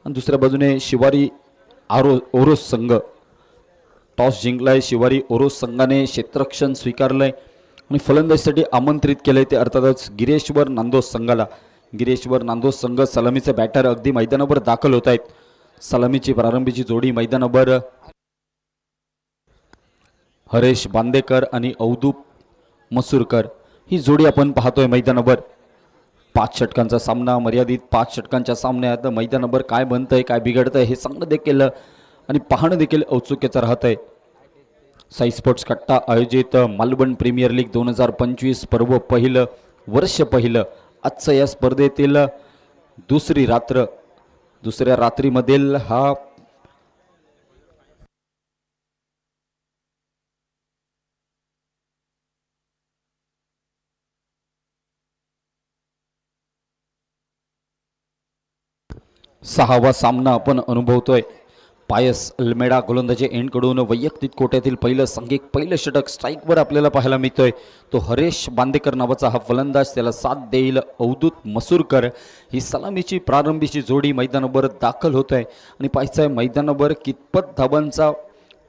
आणि दुसऱ्या बाजूने शिवारी ओरोस संघ टॉस जिंकलाय। शिवारी ओरोस संघाने क्षेत्ररक्षण स्वीकारलंय आणि फलंदाजीसाठी आमंत्रित केलंय ते अर्थातच गिरेश्वर नांदोस संघाला। गिरेश्वर नांदोस संघ सलामीचे बॅटर अगदी मैदानावर दाखल होत आहेत। सलामीची प्रारंभीची जोडी मैदानावर हरेश बांदेकर आणि अवधूत मसूरकर ही जोडी आपण पाहतोय मैदानावर। 5 षटकांचा सामना, मर्यादित 5 षटकांच्या सामन्यात मैदानावर काय बनतंय काय बिघडतंय हे सांगणं देखील आणि पाहणं देखील औत्सुक्याचं राहत आहे। साई स्पोर्ट्स कट्टा आयोजित मालवण प्रीमियर लीग 2025 पर्व पहिलं वर्ष पहिलं आजचं या स्पर्धेतील दुसरी रात्र, दुसऱ्या रात्रीमधील हा सहावा सामना आपण अनुभवतोय। पायस अल्मेडा गोलंदाजी एंडकडून वैयक्तिक कोट्यातील पहिलं षटक स्ट्राईकवर आपल्याला पाहायला मिळतोय। तो हरेश बांदेकर नावाचा हा फलंदाज, त्याला साथ देईल अवधूत मसूरकर। ही सलामीची प्रारंभीची जोडी मैदानावर दाखल होत आहे आणि पाहायचं आहे मैदानावर कितपत धावांचा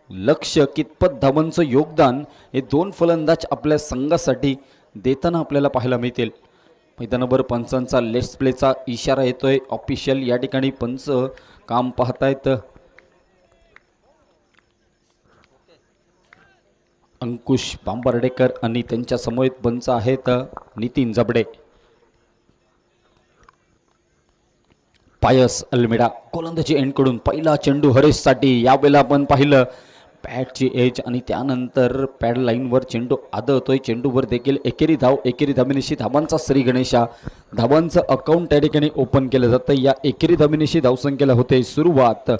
लक्ष्य, कितपत धावांचं योगदान हे दोन फलंदाज आपल्या संघासाठी देताना आपल्याला पाहायला मिळतील। मैदानावर पंचांचा लेट्स प्लेचा इशारा येतोय। ऑफिशियल या ठिकाणी पंच काम पाहतायत। अंकुश बांबर्डेकर आणि त्यांच्या समवेत पंच आहेत नितीन जबडे। पायस अल्मेडा गोलंदाजी एंडकडून पहिला चेंडू हरेशसाठी। यावेळेला आपण पाहिलं पॅडची एज आणि त्यानंतर पॅड लाईनवर चेंडू आदळतोय। चेंडूवर देखील एकेरी धाबेनिशी धावांचा श्री गणेशा, धावांचं अकाउंट त्या ठिकाणी ओपन केलं जातं। या एकेरी धाबेनिशी धावसंख्येला होते सुरुवात।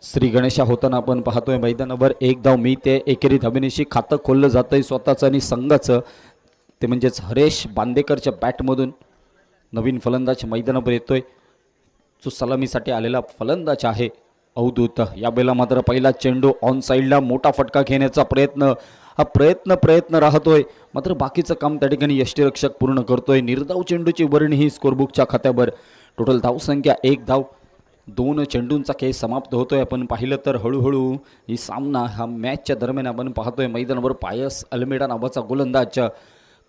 श्री गणेशा होताना आपण पाहतोय मैदानावर 1 धाव मिळते। एकेरी धाबेनिशी खातं खोललं जातंय स्वतःचं आणि संघाचं, ते म्हणजेच हरेश बांदेकरच्या बॅटमधून नवीन फलंदाज मैदानावर येतोय। जो सलामीसाठी आलेला फलंदाज आहे अवधूत। यावेळेला मात्र पहिला चेंडू ऑन साईडला मोठा फटका घेण्याचा प्रयत्न, हा प्रयत्न राहतोय, मात्र बाकीचं काम त्या ठिकाणी यष्टीरक्षक पूर्ण करतोय। निर्धाव चेंडूची वर्णी ही स्कोरबुकच्या खात्यावर। टोटल धावसंख्या 1 धाव, 2 चेंडूंचा खेळ समाप्त होतोय। आपण पाहिलं तर हळूहळू ही सामना हा मॅचच्या दरम्यान आपण पाहतोय मैदानावर पायस अल्मेडा नावाचा गोलंदाज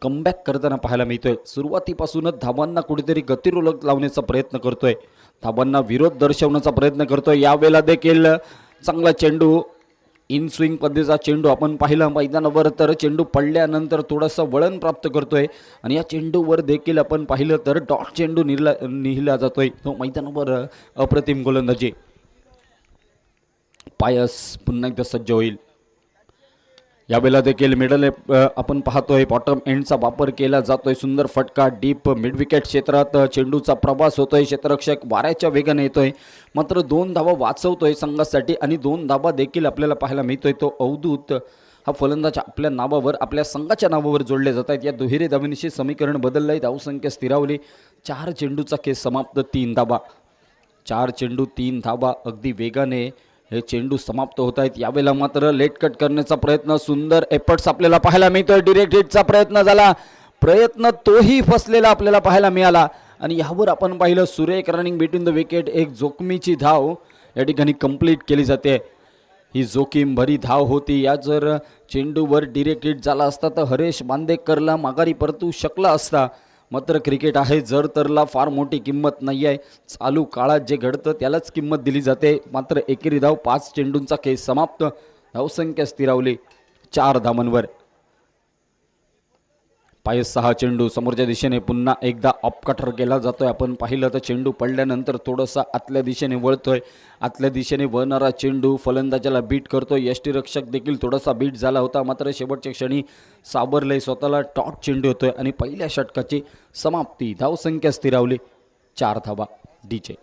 कमबॅक करताना पाहायला मिळतोय। सुरुवातीपासूनच धावांना कुठेतरी गतिरोधक लावण्याचा प्रयत्न करतोय, धावांना विरोध दर्शवण्याचा प्रयत्न करतोय। यावेळेला देखील चांगला चेंडू, इन स्विंग पद्धतीचा चेंडू आपण पाहिला मैदानावर, तर चेंडू पडल्यानंतर थोडंसं वळण प्राप्त करतोय आणि या चेंडूवर देखील आपण पाहिलं तर डॉट चेंडू निहिला जातोय। तो मैदानावर अप्रतिम गोलंदाजी। पायस पुन्हा एकदा सज्ज होईल। यावेळेला देखील मिडल आपण पाहतोय बॉटम एंडचा वापर केला जातोय। सुंदर फटका डीप मिड विकेट क्षेत्रात चेंडूचा प्रवास होतोय। क्षेत्ररक्षक वाऱ्याच्या वेगाने येतोय, मात्र 2 धावा वाचवतोय संघासाठी आणि 2 धावा देखील आपल्याला पाहायला मिळतोय। तो अवधूत हा फलंदाज आपल्या नावावर, आपल्या संघाच्या नावावर जोडले जात आहेत। या दुहेरी धावेनिशी समीकरण बदललंय, धावसंख्या स्थिरावली। 4 चेंडूचा खेळ समाप्त, 3 धावा। 4 चेंडू 3 धावा, अगदी वेगाने हे चेंडू समाप्त होत आहेत। यावेळेला मात्र लेट कट करण्याचा प्रयत्न, सुंदर एफर्ट्स आपल्याला पाहायला मिळतोय। डिरेक्ट हिटचा प्रयत्न झाला, प्रयत्न तोही फसलेला आपल्याला पाहायला मिळाला आणि यावर आपण पाहिलं सुरेख रनिंग बिटवीन द विकेट, एक जोखमीची धाव या ठिकाणी कंप्लीट केली जाते। ही जोखीम भरी धाव होती। या जर चेंडूवर डिरेक्ट हिट झाला असता तर हरेश बांदेकरला माघारी परतू शकला असता, मात्र क्रिकेट आहे जर तरला फार मोठी किंमत नाही आहे। चालू काळात जे घडतं त्यालाच किंमत दिली जाते। मात्र एकेरी धाव, 5 चेंडूंचा खेळ समाप्त, धावसंख्या स्थिरावली 4 धावांवर। पायस 6 चेंडू समोरच्या दिशेने पुन्हा एकदा ऑफ कटर केला जातोय। आपण पाहिलं तर चेंडू पडल्यानंतर थोडासा आतल्या दिशेने वळतोय। आतल्या दिशेने वळणारा चेंडू फलंदाजाला बीट करतोय। यष्टीरक्षक देखील थोडासा बीट झाला होता, मात्र शेवटच्या क्षणी सावरलंय स्वतःला। टॉप चेंडू होतोय आणि पहिल्या षटकाची समाप्ती, धावसंख्या स्थिरावली 4 धावा। डीजे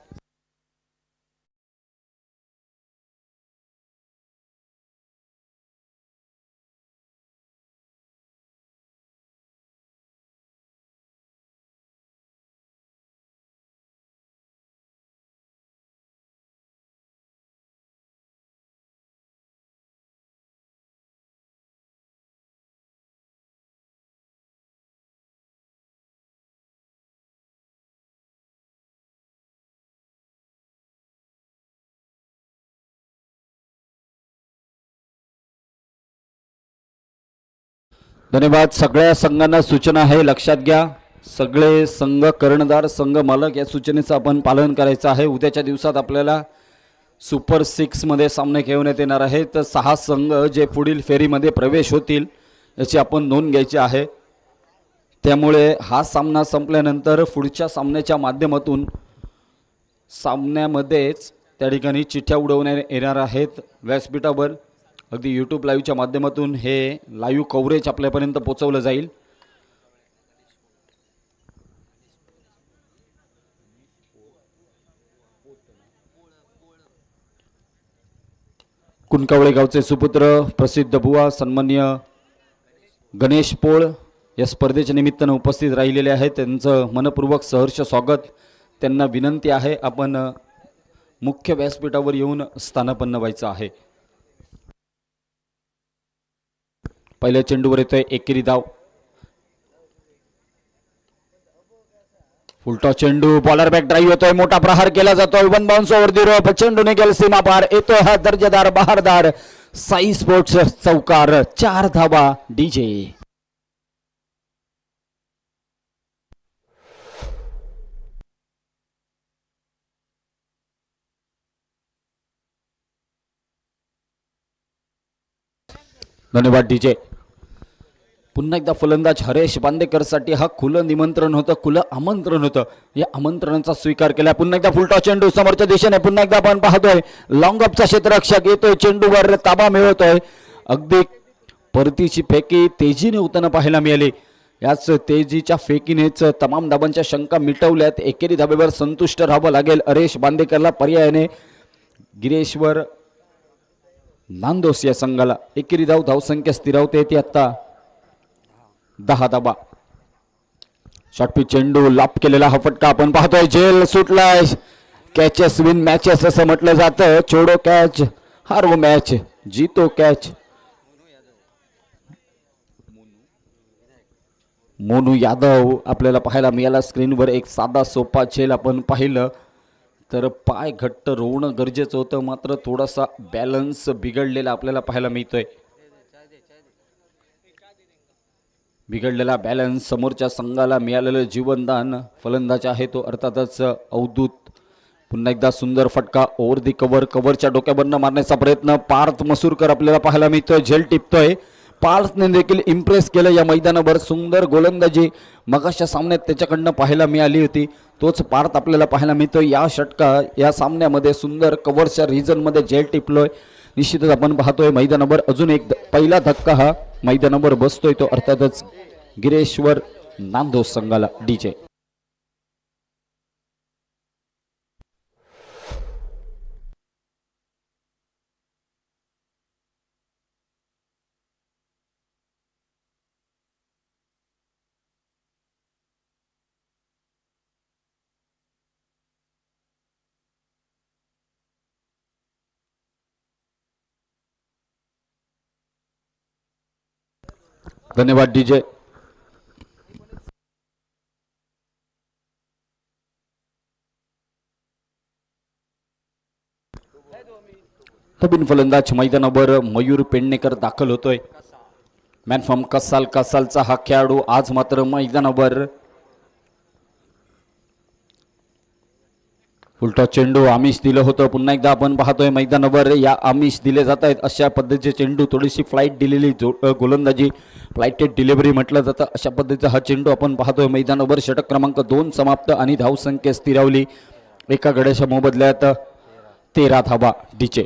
धन्यवाद. सगळ्या संघांना सूचना आहे, लक्षात घ्या. सगळे संघ कर्णधार, संघ मालक या सूचनेचं आपण पालन करायचं आहे. उद्याच्या दिवसात आपल्याला सुपर 6 मध्ये सामने खेळवण्यात येणार आहेत. तर 6 संघ जे पुढील फेरीमध्ये प्रवेश होतील याची आपण नोंद घ्यायची आहे. त्यामुळे हा सामना संपल्यानंतर पुढच्या सामन्याच्या माध्यमातून सामन्यामध्येच त्या ठिकाणी चिठ्ठ्या उडवण्यात येणार आहेत व्यासपीठावर. अगदी यूट्यूब लाईव्हच्या माध्यमातून हे लाईव्ह कव्हरेज आपल्यापर्यंत पोहोचवलं जाईल. कुणकावळे गावचे सुपुत्र प्रसिद्ध बुवा सन्मान्य गणेश पोळ या स्पर्धेच्या निमित्तानं उपस्थित राहिलेले आहेत. त्यांचं मनपूर्वक सहर्ष स्वागत. त्यांना विनंती आहे आपण मुख्य व्यासपीठावर येऊन स्थानापन्न व्हायचं आहे. पहिल्या चेंडूवर येतोय एकेरी धाव. फुलटॉस चेंडू, बॉलर बॅक ड्राईव्ह होतोय, मोठा प्रहार केला जातोय, वन बाउन्स ओव्हर दी रोप, चेंडू निघेल सीमा पार. येतोय हा दर्जेदार बहारदार साई स्पोर्ट्स चौकार. 4 धावा डीजे. धन्यवाद डीजे. पुन्हा एकदा फलंदाज हरेश बांदेकर साठी हा खुलं निमंत्रण होतं, खुलं आमंत्रण होतं. या आमंत्रणाचा स्वीकार केला. पुन्हा एकदा फुलटॉस चेंडू समोरच्या दिशेने. पुन्हा एकदा आपण पाहतोय लॉंग ऑफचा क्षेत्ररक्षक येतोय, चेंडूवर ताबा मिळवतोय. अगदी परतीची फेकी तेजीने होताना पाहायला मिळाली. याच तेजीच्या फेकीनेच तमाम धाबांच्या शंका मिटवल्यात. एकेरी धाब्यावर संतुष्ट राहावं लागेल हरेश बांदेकरला. पर्यायाने गिरेश्वर नांदोस या संघाला. एकेरी धावसंख्या स्थिरावते ती आता 10 धाबा. शॉर्टपिच चेंडू, लाप केलेला हा फटका आपण पाहतोय. जेल सुटलाय. कॅचेस विन मॅचेस असं म्हटलं जातं. छोडो कॅच हारो मॅच, जीतो कॅच. मोनू यादव आपल्याला पाहायला मिळाला स्क्रीनवर. एक साधा सोपा झेल आपण पाहिलं तर पाय घट्ट रोवणं गरजेचं होतं, मात्र थोडासा बॅलन्स बिघडलेला आपल्याला पाहायला मिळतोय. बिघडलेला बॅलन्स समोरच्या संघाला मिळालेलं जीवनदान. फलंदाज आहे तो अर्थातच अवधूत. पुन्हा एकदा सुंदर फटका ओव्हर दी कव्हर. कव्हरच्या डोक्यावरनं मारण्याचा प्रयत्न पार्थ मसूरकर आपल्याला पाहायला मिळतोय. झेल टिपतोय. पार्थने देखील इम्प्रेस केलं या मैदानावर. सुंदर गोलंदाजी मगाच्या सामन्यात त्याच्याकडनं पाहायला मिळाली होती. तोच पार्थ आपल्याला पाहायला मिळतोय या या सामन्यामध्ये. सुंदर कव्हरच्या रिजनमध्ये झेल टिपलोय. निश्चितच आपण पाहतोय मैदानावर अजून एक पहिला धक्का हा मैदानावर बसतोय तो अर्थातच गिरेश्वर नांदोस संघाला. डीजे. धन्यवाद डीजे. नवीन फलंदाज मैदानावर मयूर पेडणेकर दाखल होतोय. मॅन फ्रॉम कसालचा हा खेळाडू आज मात्र मैदानावर. फुलटॉस चेंडू आमिष दिलं होतं. पुन्हा एकदा आपण पाहतोय मैदानावर या आमिष दिले जात आहेत अशा पद्धतीचे चेंडू. थोडीशी फ्लाईट दिलेली गोलंदाजी, फ्लाइटेड डिलिव्हरी म्हटलं जातं. अशा पद्धतीचा हा चेंडू आपण पाहतोय मैदानावर. षटक क्रमांक 2 समाप्त आणि धावसंख्या स्थिरावली. एका गड्याच्या मोबदल्यात 13 धावा डीचे.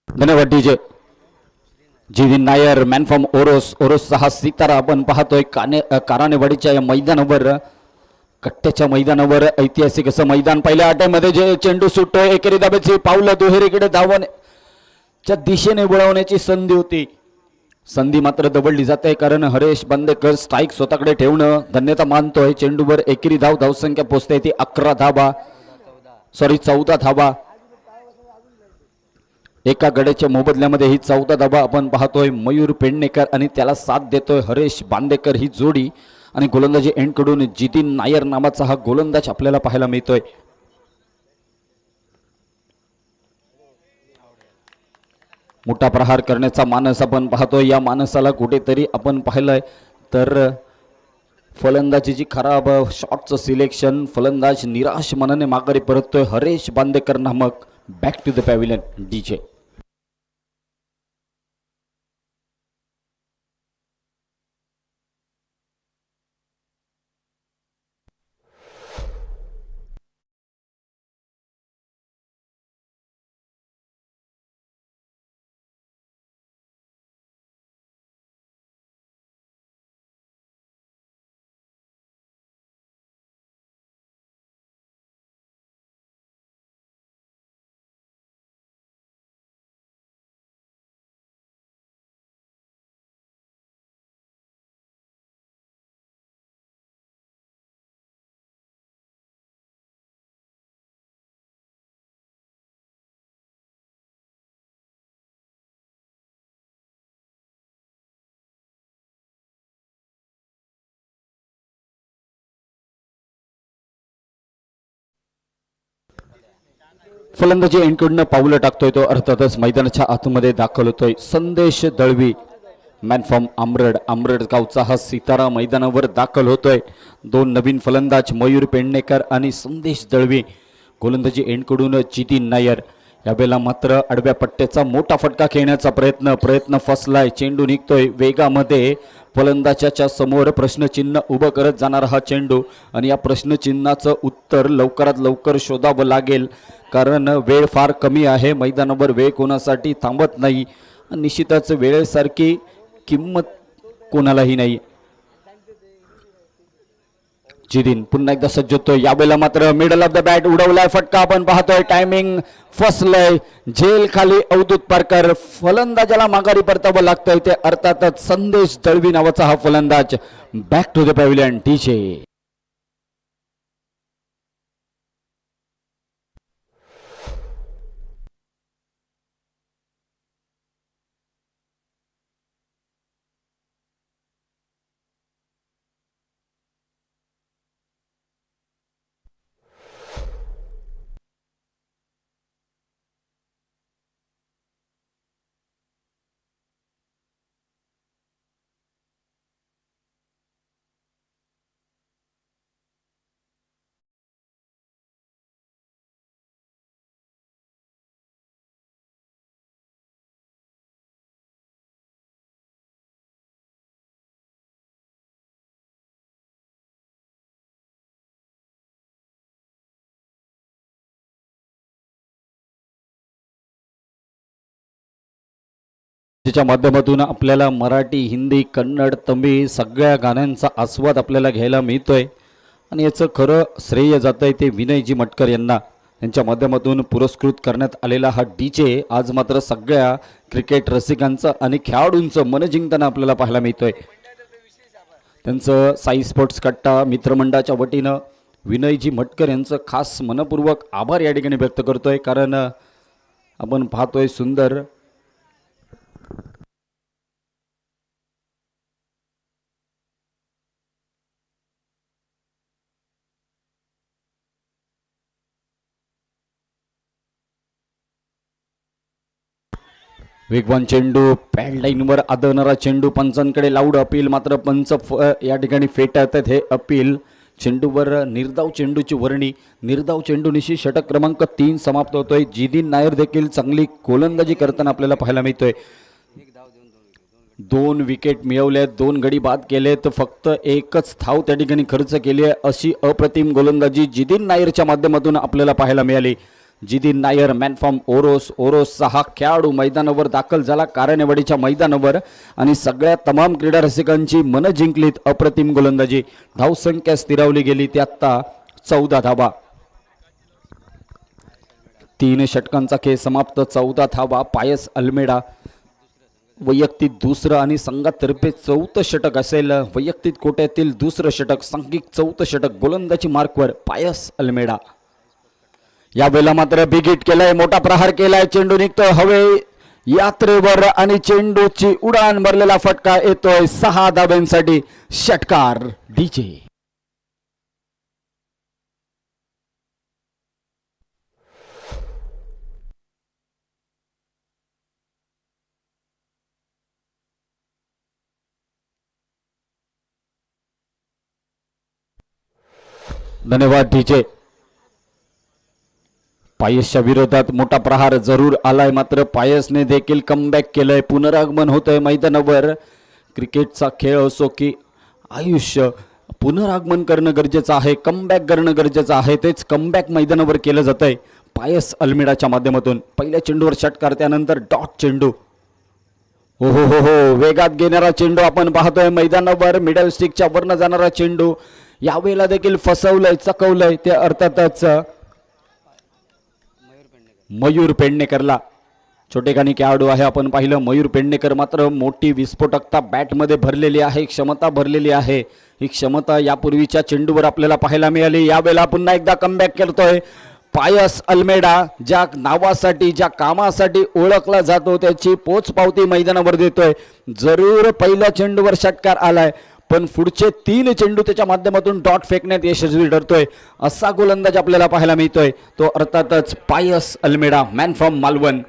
धन्यवाद DJ. Jeevan Nair man from ओरोसचा हा सितारा आपण पाहतोय कारानेवाडीच्या या मैदानावर, कट्ट्याच्या मैदानावर ऐतिहासिक असं मैदान. पहिल्या आट्यामध्ये जे चेंडू सुटतोय, एकेरी दाब्याची पावलं दुहेरीकडे धावण्याच्या दिशेने वळवण्याची संधी होती. संधी मात्र दबडली जाते कारण हरेश बांदेकर स्ट्राईक स्वतःकडे ठेवणं धन्यता मानतोय. चेंडूवर एकेरी धावसंख्या पोहोचते ती 14 धावा. एका गड्याच्या मोबदल्यामध्ये ही 14 धावा आपण पाहतोय. मयूर पेडणेकर आणि त्याला साथ देतोय हरेश बांदेकर ही जोडी. आणि गोलंदाजी एंड कडून जितीन नायर नावाचा हा गोलंदाज आपल्याला पाहायला मिळतोय. मोठा प्रहार करण्याचा मानस आपण पाहतोय. या मानसाला कुठेतरी आपण पाहिलंय तर फलंदाजीची खराब शॉटचं सिलेक्शन, फलंदाज निराश मनाने माघारी परततोय. हरेश बांदेकर नामक back to the pavilion DJ. फलंदाजी एंडकडनं पाऊलं टाकतोय तो अर्थातच मैदानाच्या आतमध्ये दाखल होतोय. संदेश दळवी मॅन फ्रॉम आमरड गावचा हा सितारा मैदानावर दाखल होतोय. दोन नवीन फलंदाज मयूर पेडणेकर आणि संदेश दळवी. गोलंदाजी एंडकडून जितीन नायर. यावेळेला मात्र आडव्या पट्ट्याचा मोठा फटका खेळण्याचा प्रयत्न फसलाय. चेंडू निघतोय वेगामध्ये. फलंदाजाच्या समोर प्रश्नचिन्ह उभं करत जाणारा हा चेंडू आणि या प्रश्नचिन्हाचं उत्तर लवकरात लवकर शोधावं लागेल कारण वेळ फार कमी आहे. मैदानावर वेळ कोणासाठी थांबत नाही. निश्चितच वेळेसारखी किंमत कोणालाही नाही. जितीन पुन्हा एकदा सज्ज होतोय. यावेळेला मात्र मिडल ऑफ द बॅट उडवलाय फटका आपण पाहतोय. टायमिंग फसलंय. झेल खाली अवधूत पारकर. फलंदाजाला माघारी परतावं लागतंय ते अर्थातच संदेश दळवी नावाचा हा फलंदाज. Back to the pavilion DJ. च्या माध्यमातून आपल्याला मराठी, हिंदी, कन्नड, तमिळ सगळ्या गाण्यांचा आस्वाद आपल्याला घ्यायला मिळतोय आणि याचं खरं श्रेय जातंय ते विनयजी मटकर यांना. यांच्या माध्यमातून पुरस्कृत करण्यात आलेला हा डीजे आज मात्र सगळ्या क्रिकेट रसिकांचं आणि खेळाडूंचं मन जिंकताना आपल्याला पाहायला मिळतोय. त्यांचं साई स्पोर्ट्स कट्टा मित्रमंडळाच्या वतीनं विनयजी मटकर यांचं खास मनपूर्वक आभार या ठिकाणी व्यक्त करतोय कारण आपण पाहतोय सुंदर वेगवान चेंडू पॅड लाईनवर आदळणारा चेंडू. पंचांकडे लाऊड अपील मात्र पंच या ठिकाणी फेटाळतात हे अपील. चेंडूवर निर्धाव चेंडूची वर्णी. निर्धाव चेंडूनिशी षटक क्रमांक 3 समाप्त होतोय. जितीन नायर देखील चांगली गोलंदाजी करताना आपल्याला पाहायला मिळतोय. 2 विकेट मिळवल्यात, 2 गडी बाद केलेत, फक्त एकच धाव त्या ठिकाणी खर्च केली आहे. अशी अप्रतिम गोलंदाजी जितीन नायरच्या माध्यमातून आपल्याला पाहायला मिळाली. Jithin Nair man from Oros. ओरोसचा हा खेळाडू मैदानावर दाखल झाला कारणेवाडीच्या मैदानावर आणि सगळ्या तमाम क्रीडा रसिकांची मनं जिंकलीत. अप्रतिम गोलंदाजी. धावसंख्या स्थिरावली गेली ती आत्ता 14 धावा. 3 षटकांचा खेळ समाप्त. 14 धावा. पायस अल्मेडा वैयक्तिक दुसरं आणि संघातर्फे 4थं षटक असेल. वैयक्तिक कोट्यातील दुसरं षटक, सांघिक 4थं षटक. गोलंदाजी मार्कवर पायस अल्मेडा. यावेळेला मात्र बिग हिट केलाय, मोठा प्रहार केलाय. चेंडू निघतोय हवे यात्रेवर आणि चेंडूची उडान भरलेला फटका येतोय 6 धाब्यांसाठी. षटकार डीजे. धन्यवाद डीजे. पायसच्या विरोधात मोठा प्रहार जरूर आलाय, मात्र पायसने देखील कमबॅक केलंय. पुनरागमन होतंय मैदानावर. क्रिकेटचा खेळ असो की आयुष्य, पुनरागमन करणं गरजेचं आहे, कमबॅक करणं गरजेचं आहे. तेच कमबॅक मैदानावर केलं जातंय पायस अल्मेडाच्या माध्यमातून. पहिल्या चेंडूवर षटकार, त्यानंतर डॉट चेंडू. हो हो हो हो, वेगात घेणारा चेंडू आपण पाहतोय मैदानावर. मिडल स्टिकच्या वरनं जाणारा चेंडू यावेळेला देखील फसवलंय, चकवलंय ते अर्थातच मयूर पेडणेकरला. छोटेखानी खेळाडू आहे, आपण पाहिलं मयूर पेडणेकर. मात्र मोठी विस्फोटकता बॅटमध्ये भरलेली आहे, क्षमता भरलेली आहे. ही क्षमता यापूर्वीच्या चेंडूवर आपल्याला पाहायला मिळाली. यावेळेला पुन्हा एकदा कमबॅक करतोय पायस अल्मेडा. ज्या नावासाठी, ज्या कामासाठी ओळखला जातो त्याची पोचपावती मैदानावर देतोय. जरूर पहिल्या चेंडूवर षटकार आलाय, पण पुढचे 3 चेंडू त्याच्या माध्यमातून डॉट फेकण्यात यशस्वी ठरतोय. असा गोलंदाज आपल्याला पाहायला मिळतोय तो अर्थातच पायस अल्मेडा, मॅन फ्रॉम मालवण.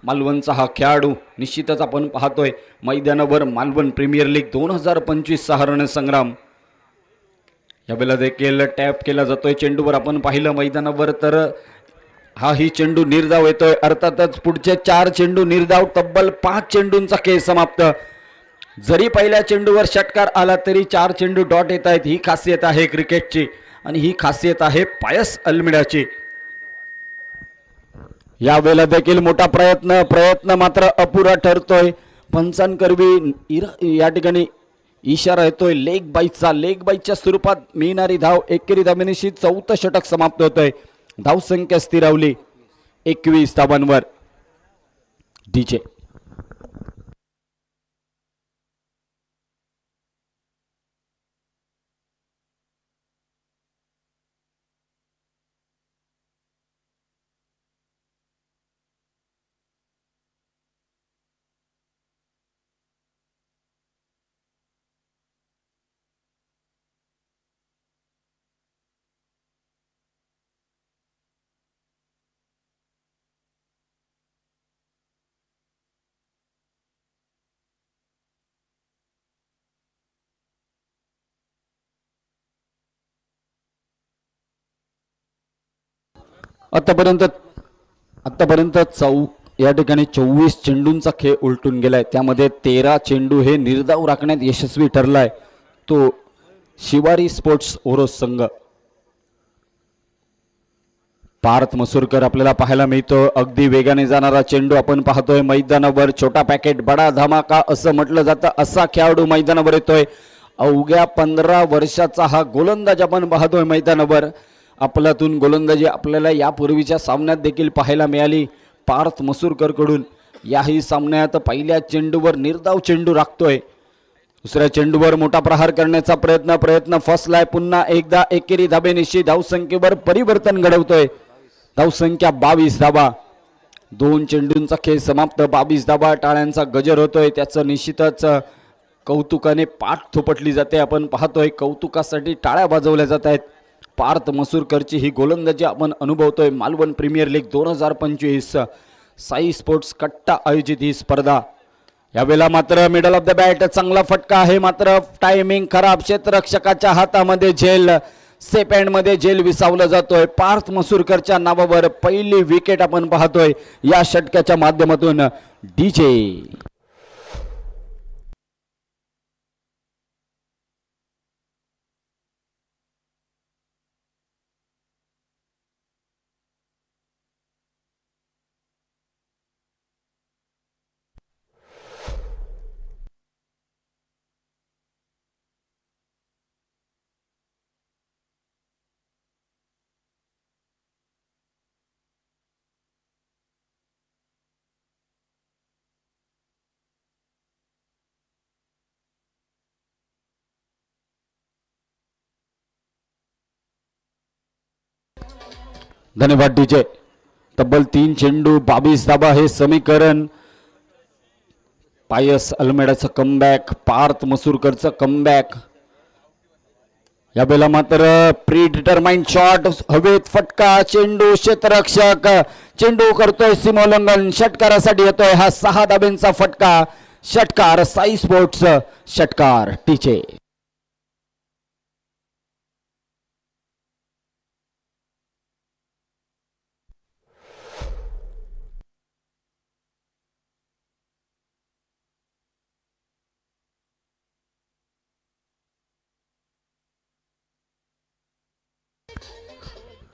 मालवणचा हा खेळाडू निश्चितच आपण पाहतोय मैदानावर. मालवण प्रीमियर लीग 2025 चा रणसंग्राम यावेळेला देखील टॅप केला जातोय चेंडूवर. आपण पाहिलं मैदानावर तर हा ही चेंडू निर्धाव येतोय. अर्थातच पुढचे 4 चेंडू निर्धाव. तब्बल 5 चेंडूंचा खेळ समाप्त. जरी पहिल्या चेंडूवर षटकार आला तरी 4 चेंडू डॉट येत आहेत. ही खासियत आहे क्रिकेटची आणि ही खासियत आहे पायस अल्मेडाची. यावेळेला देखील मोठा प्रयत्न मात्र अपुरा ठरतोय. पंचांकरवी या ठिकाणी इशारा येतोय लेग बाईचा. लेग बाईच्या स्वरूपात मिळणारी धाव एकेरी धावेनिशी 4थं षटक समाप्त होतंय. धावसंख्या स्थिरावली 21 धावांवर. डीजे. आतापर्यंत या ठिकाणी 24 चेंडूंचा खेळ उलटून गेलाय. त्यामध्ये 13 चेंडू हे निर्धाव राखण्यात यशस्वी ठरलाय तो शिवारी स्पोर्ट्स ओरोस संघ. पार्थ मसूरकर आपल्याला पाहायला मिळतो. अगदी वेगाने जाणारा चेंडू आपण पाहतोय मैदानावर. छोटा पॅकेट बडा धमाका असं म्हटलं जातं, असा खेळाडू मैदानावर येतोय. अवघ्या 15 वर्षाचा हा गोलंदाज आपण पाहतोय मैदानावर. आपल्यातून गोलंदाजी आपल्याला यापूर्वीच्या सामन्यात देखील पाहायला मिळाली पार्थ मसूरकर कडून. याही सामन्यात पहिल्या चेंडूवर निर्धाव चेंडू राखतोय. दुसऱ्या चेंडूवर मोठा प्रहार करण्याचा प्रयत्न फसलाय. पुन्हा एकदा एकेरी धाबेनिशी धावसंख्येवर परिवर्तन घडवतोय. धावसंख्या 22 धावा. 2 चेंडूंचा खेळ समाप्त. 22 धावा. टाळ्यांचा गजर होतोय. त्याचं निश्चितच कौतुकाने पाठ थोपटली जाते. आपण पाहतोय कौतुकासाठी टाळ्या वाजवल्या जात आहेत. पार्थ मसूरकरची ही गोलंदाजी आपण अनुभवतोय. Malvan premier league 2025 Sai sports Katta आयोजित ही स्पर्धा. यावेळेला मात्र मिडल ऑफ द बॅट चांगला फटका आहे, मात्र टायमिंग खराब. क्षेत्ररक्षकाच्या हातामध्ये झेल, सेफ हँड मध्ये झेल विसावला जातोय. पार्थ मसूरकरच्या नावावर पहिली विकेट आपण पाहतोय या षटकाच्या माध्यमातून. डीजे. धन्यवाद डीजे. तब्बल 3 चेंडू 22 धाबा हे समीकरण. पायस अल्मेडाचं कमबॅक, पार्थ मसूरकरचं कमबॅक. या बेला मात्र प्री डिटरमाइंड शॉट, हवेत फटका, चेंडू क्षेत्ररक्षक, चेंडू करतोय सीमोल्लंघन, षटकारासाठी येतोय हा 6 धाब्यांचा फटका. षटकार साई स्पोर्ट्स, षटकार टीचे.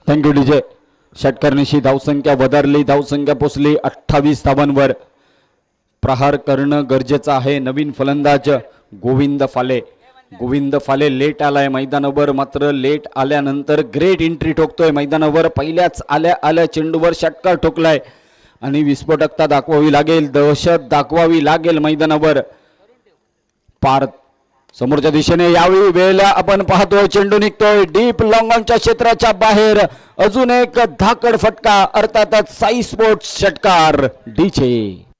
Thank you DJ. षटकारांशी धावसंख्या वधारली, धावसंख्या पोचली 28 धावांवर. प्रहार करणं गरजेचं आहे. नवीन फलंदाज गोविंद फाले. गोविंद फाले लेट आलाय मैदानावर, मात्र लेट आल्यानंतर ग्रेट एंट्री ठोकतोय मैदानावर. पहिल्याच आल्या चेंडूवर षटकार ठोकलाय आणि विस्फोटकता दाखवावी लागेल, दहशत दाखवावी लागेल मैदानावर. पार्थ समोरच्या दिशेने यावेळी वेळेला आपण पाहतोय चेंडू निघतोय डीप लॉंगॉनच्या क्षेत्राच्या बाहेर. अजून एक धाकड फटका, अर्थातच साई स्पोर्ट्स षटकार डीचे.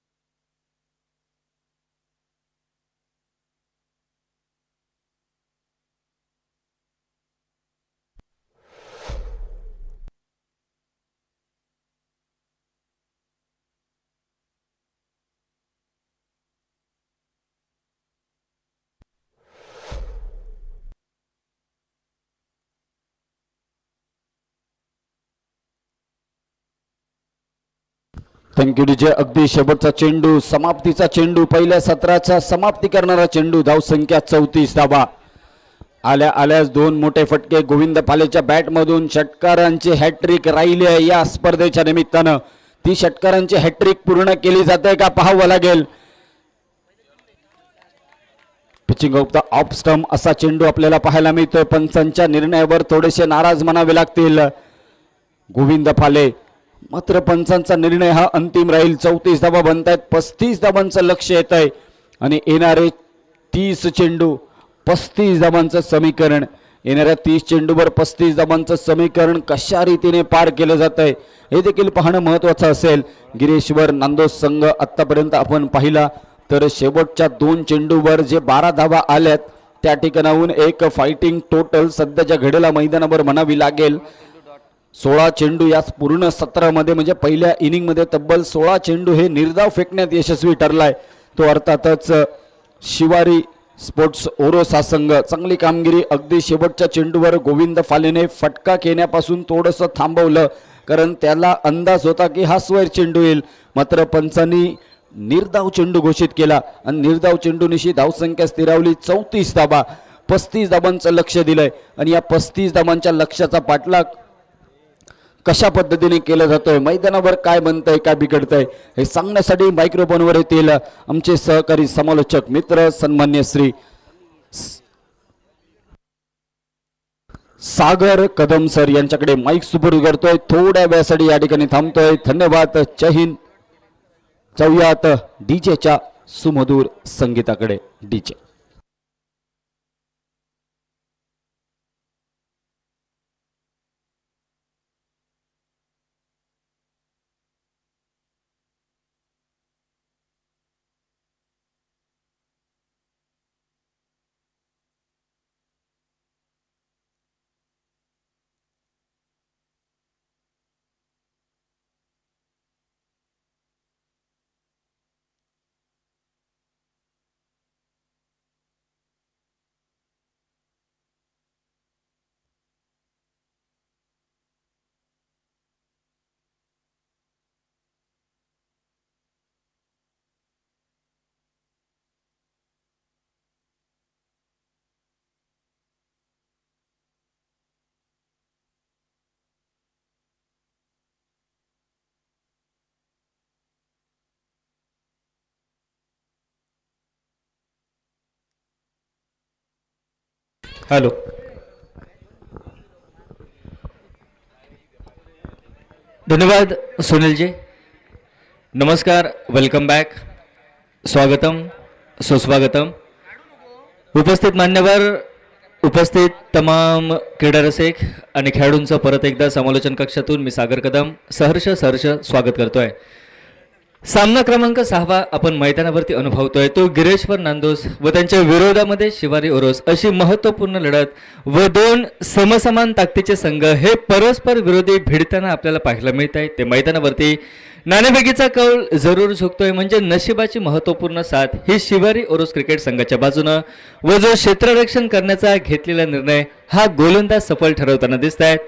Thank you DJ. अगदी शेवटचा चेंडू, समाप्तीचा चेंडू, पहिल्या सत्राचा समाप्ती करणारा चेंडू. धावसंख्या 34 धावा. आल्याच 2 मोठे फटके गोविंद पालेच्या बॅटमधून. षटकारांची हॅट्रिक राहिली आहे या स्पर्धेच्या निमित्तानं. ती षटकारांची हॅट्रिक पूर्ण केली जाते का पाहावं लागेल. Pitching of the off stump असा चेंडू आपल्याला पाहायला मिळतोय. पंचांच्या निर्णयावर थोडेसे नाराज म्हणावे लागतील गोविंद पाले, मात्र पंचांचा निर्णय हा अंतिम राहील. 34 धावा बनतायत, 35 धावांचं लक्ष येत आहे आणि येणारे 30 चेंडू 35 धावांचं समीकरण. येणाऱ्या 30 चेंडूवर 35 धावांचं समीकरण कशा रीतीने पार केलं जात आहे हे देखील पाहणं महत्त्वाचं असेल. गिरीश्वर नांदोस संघ आत्तापर्यंत आपण पाहिला तर शेवटच्या 2 चेंडूवर जे 12 धावा आल्यात त्या ठिकाणाहून एक फायटिंग टोटल सध्याच्या घडीला मैदानावर म्हणावी लागेल. 16 चेंडू याच पूर्ण सत्रामध्ये म्हणजे पहिल्या इनिंगमध्ये तब्बल 16 चेंडू हे निर्धाव फेकण्यात यशस्वी ठरलाय. तो अर्थातच शिवारी स्पोर्ट्स ओरोस हा संघ. चांगली कामगिरी. अगदी शेवटच्या चेंडूवर गोविंद फालेने फटका घेण्यापासून थोडंसं थांबवलं, कारण त्याला अंदाज होता की हा स्वर चेंडू येईल, मात्र पंचांनी निर्धाव चेंडू घोषित केला आणि निर्धाव चेंडूनिशी धावसंख्या स्थिरावली. 34 धाबा, 35 धाबांचं लक्ष दिलंय आणि या 35 धाबांच्या लक्ष्याचा पाठलाग कशा पद्धतीने केलं जातोय, मैदानावर काय बनतंय काय बिघडतंय हे सांगण्यासाठी मायक्रोफोनवर येतील आमचे सहकारी समालोचक मित्र सन्मान्य श्री सागर कदम सर यांच्याकडे माईक सुपूर्द करतोय. थोड्या वेळासाठी या ठिकाणी थांबतोय. धन्यवाद. जय हिंद. जाऊयात डीजेच्या सुमधुर संगीताकडे. DJ hello. धन्यवाद सुनीलजी. नमस्कार, वेलकम बॅक, स्वागतम सुस्वागतम. उपस्थित मान्यवर उपस्थित तमाम क्रीडा रसिक आणि खेळाडूंचं परत एकदा समालोचन कक्षातून मी सागर कदम सहर्ष स्वागत करतोय. सामना क्रमांक 6 आपण मैदानावरती अनुभवतोय तो गिरेश्वर नांदोस व त्यांच्या विरोधामध्ये शिवारी ओरोस अशी महत्त्वपूर्ण लढत व दोन समसमान ताकदीचे संघ हे परस्पर विरोधी भिडताना आपल्याला पाहायला मिळत आहे. ते मैदानावरती नाणेफेकीचा कौल जरूर झुकतोय म्हणजे नशिबाची महत्त्वपूर्ण साथ ही शिवारी ओरोस क्रिकेट संघाच्या बाजूनं व जो क्षेत्ररक्षण करण्याचा घेतलेला निर्णय हा गोलंदाज सफल ठरवताना दिसत आहेत.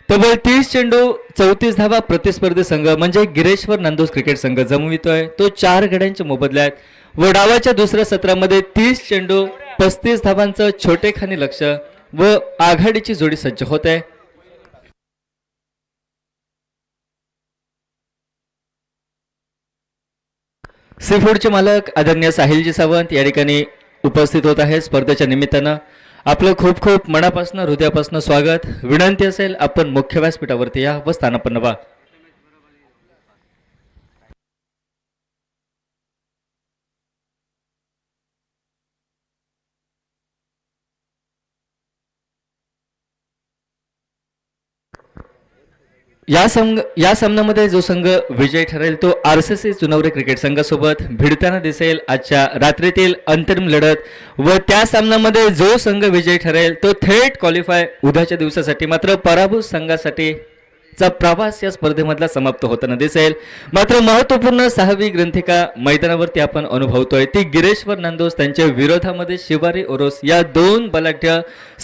तब्बल 30 चेंडू 34 धावा प्रतिस्पर्धी संघ म्हणजे गिरेश्वर नांदोस क्रिकेट संघ जमवितोय तो 4 गड्यांच्या मोबदल्यात व डावाच्या दुसऱ्या सत्रामध्ये 30 चेंडू 35 धावांचं छोटेखानी लक्ष व आघाडीची जोडी सज्ज होत आहे. सी फूडचे मालक आदरणीय साहिलजी सावंत या ठिकाणी उपस्थित होत आहे. स्पर्धेच्या निमित्तानं आपलं खूप खूप मनापासून हृदयापासून स्वागत. विनंती असेल आपण मुख्य व्यासपीठावरती या व स्थानापन्न व्हा. या सामन्यामध्ये जो संघ विजय ठरेल तो RCC चुनावरे क्रिकेट संघासोबत भिडताना दिसेल आजच्या रात्रीतील अंतिम लढत व त्या सामन्यामध्ये जो संघ विजयी ठरेल तो थेट क्वालिफाय उद्याच्या दिवसासाठी मात्र पराभूत संघासाठी चा प्रवास या स्पर्धेमधला समाप्त होताना दिसेल. मात्र महत्त्वपूर्ण 6वी ग्रंथिका मैदानावरती आपण अनुभवतोय ती गिरेश्वर नांदोस त्यांच्या विरोधामध्ये शिवारी ओरोस या दोन बलाढ्य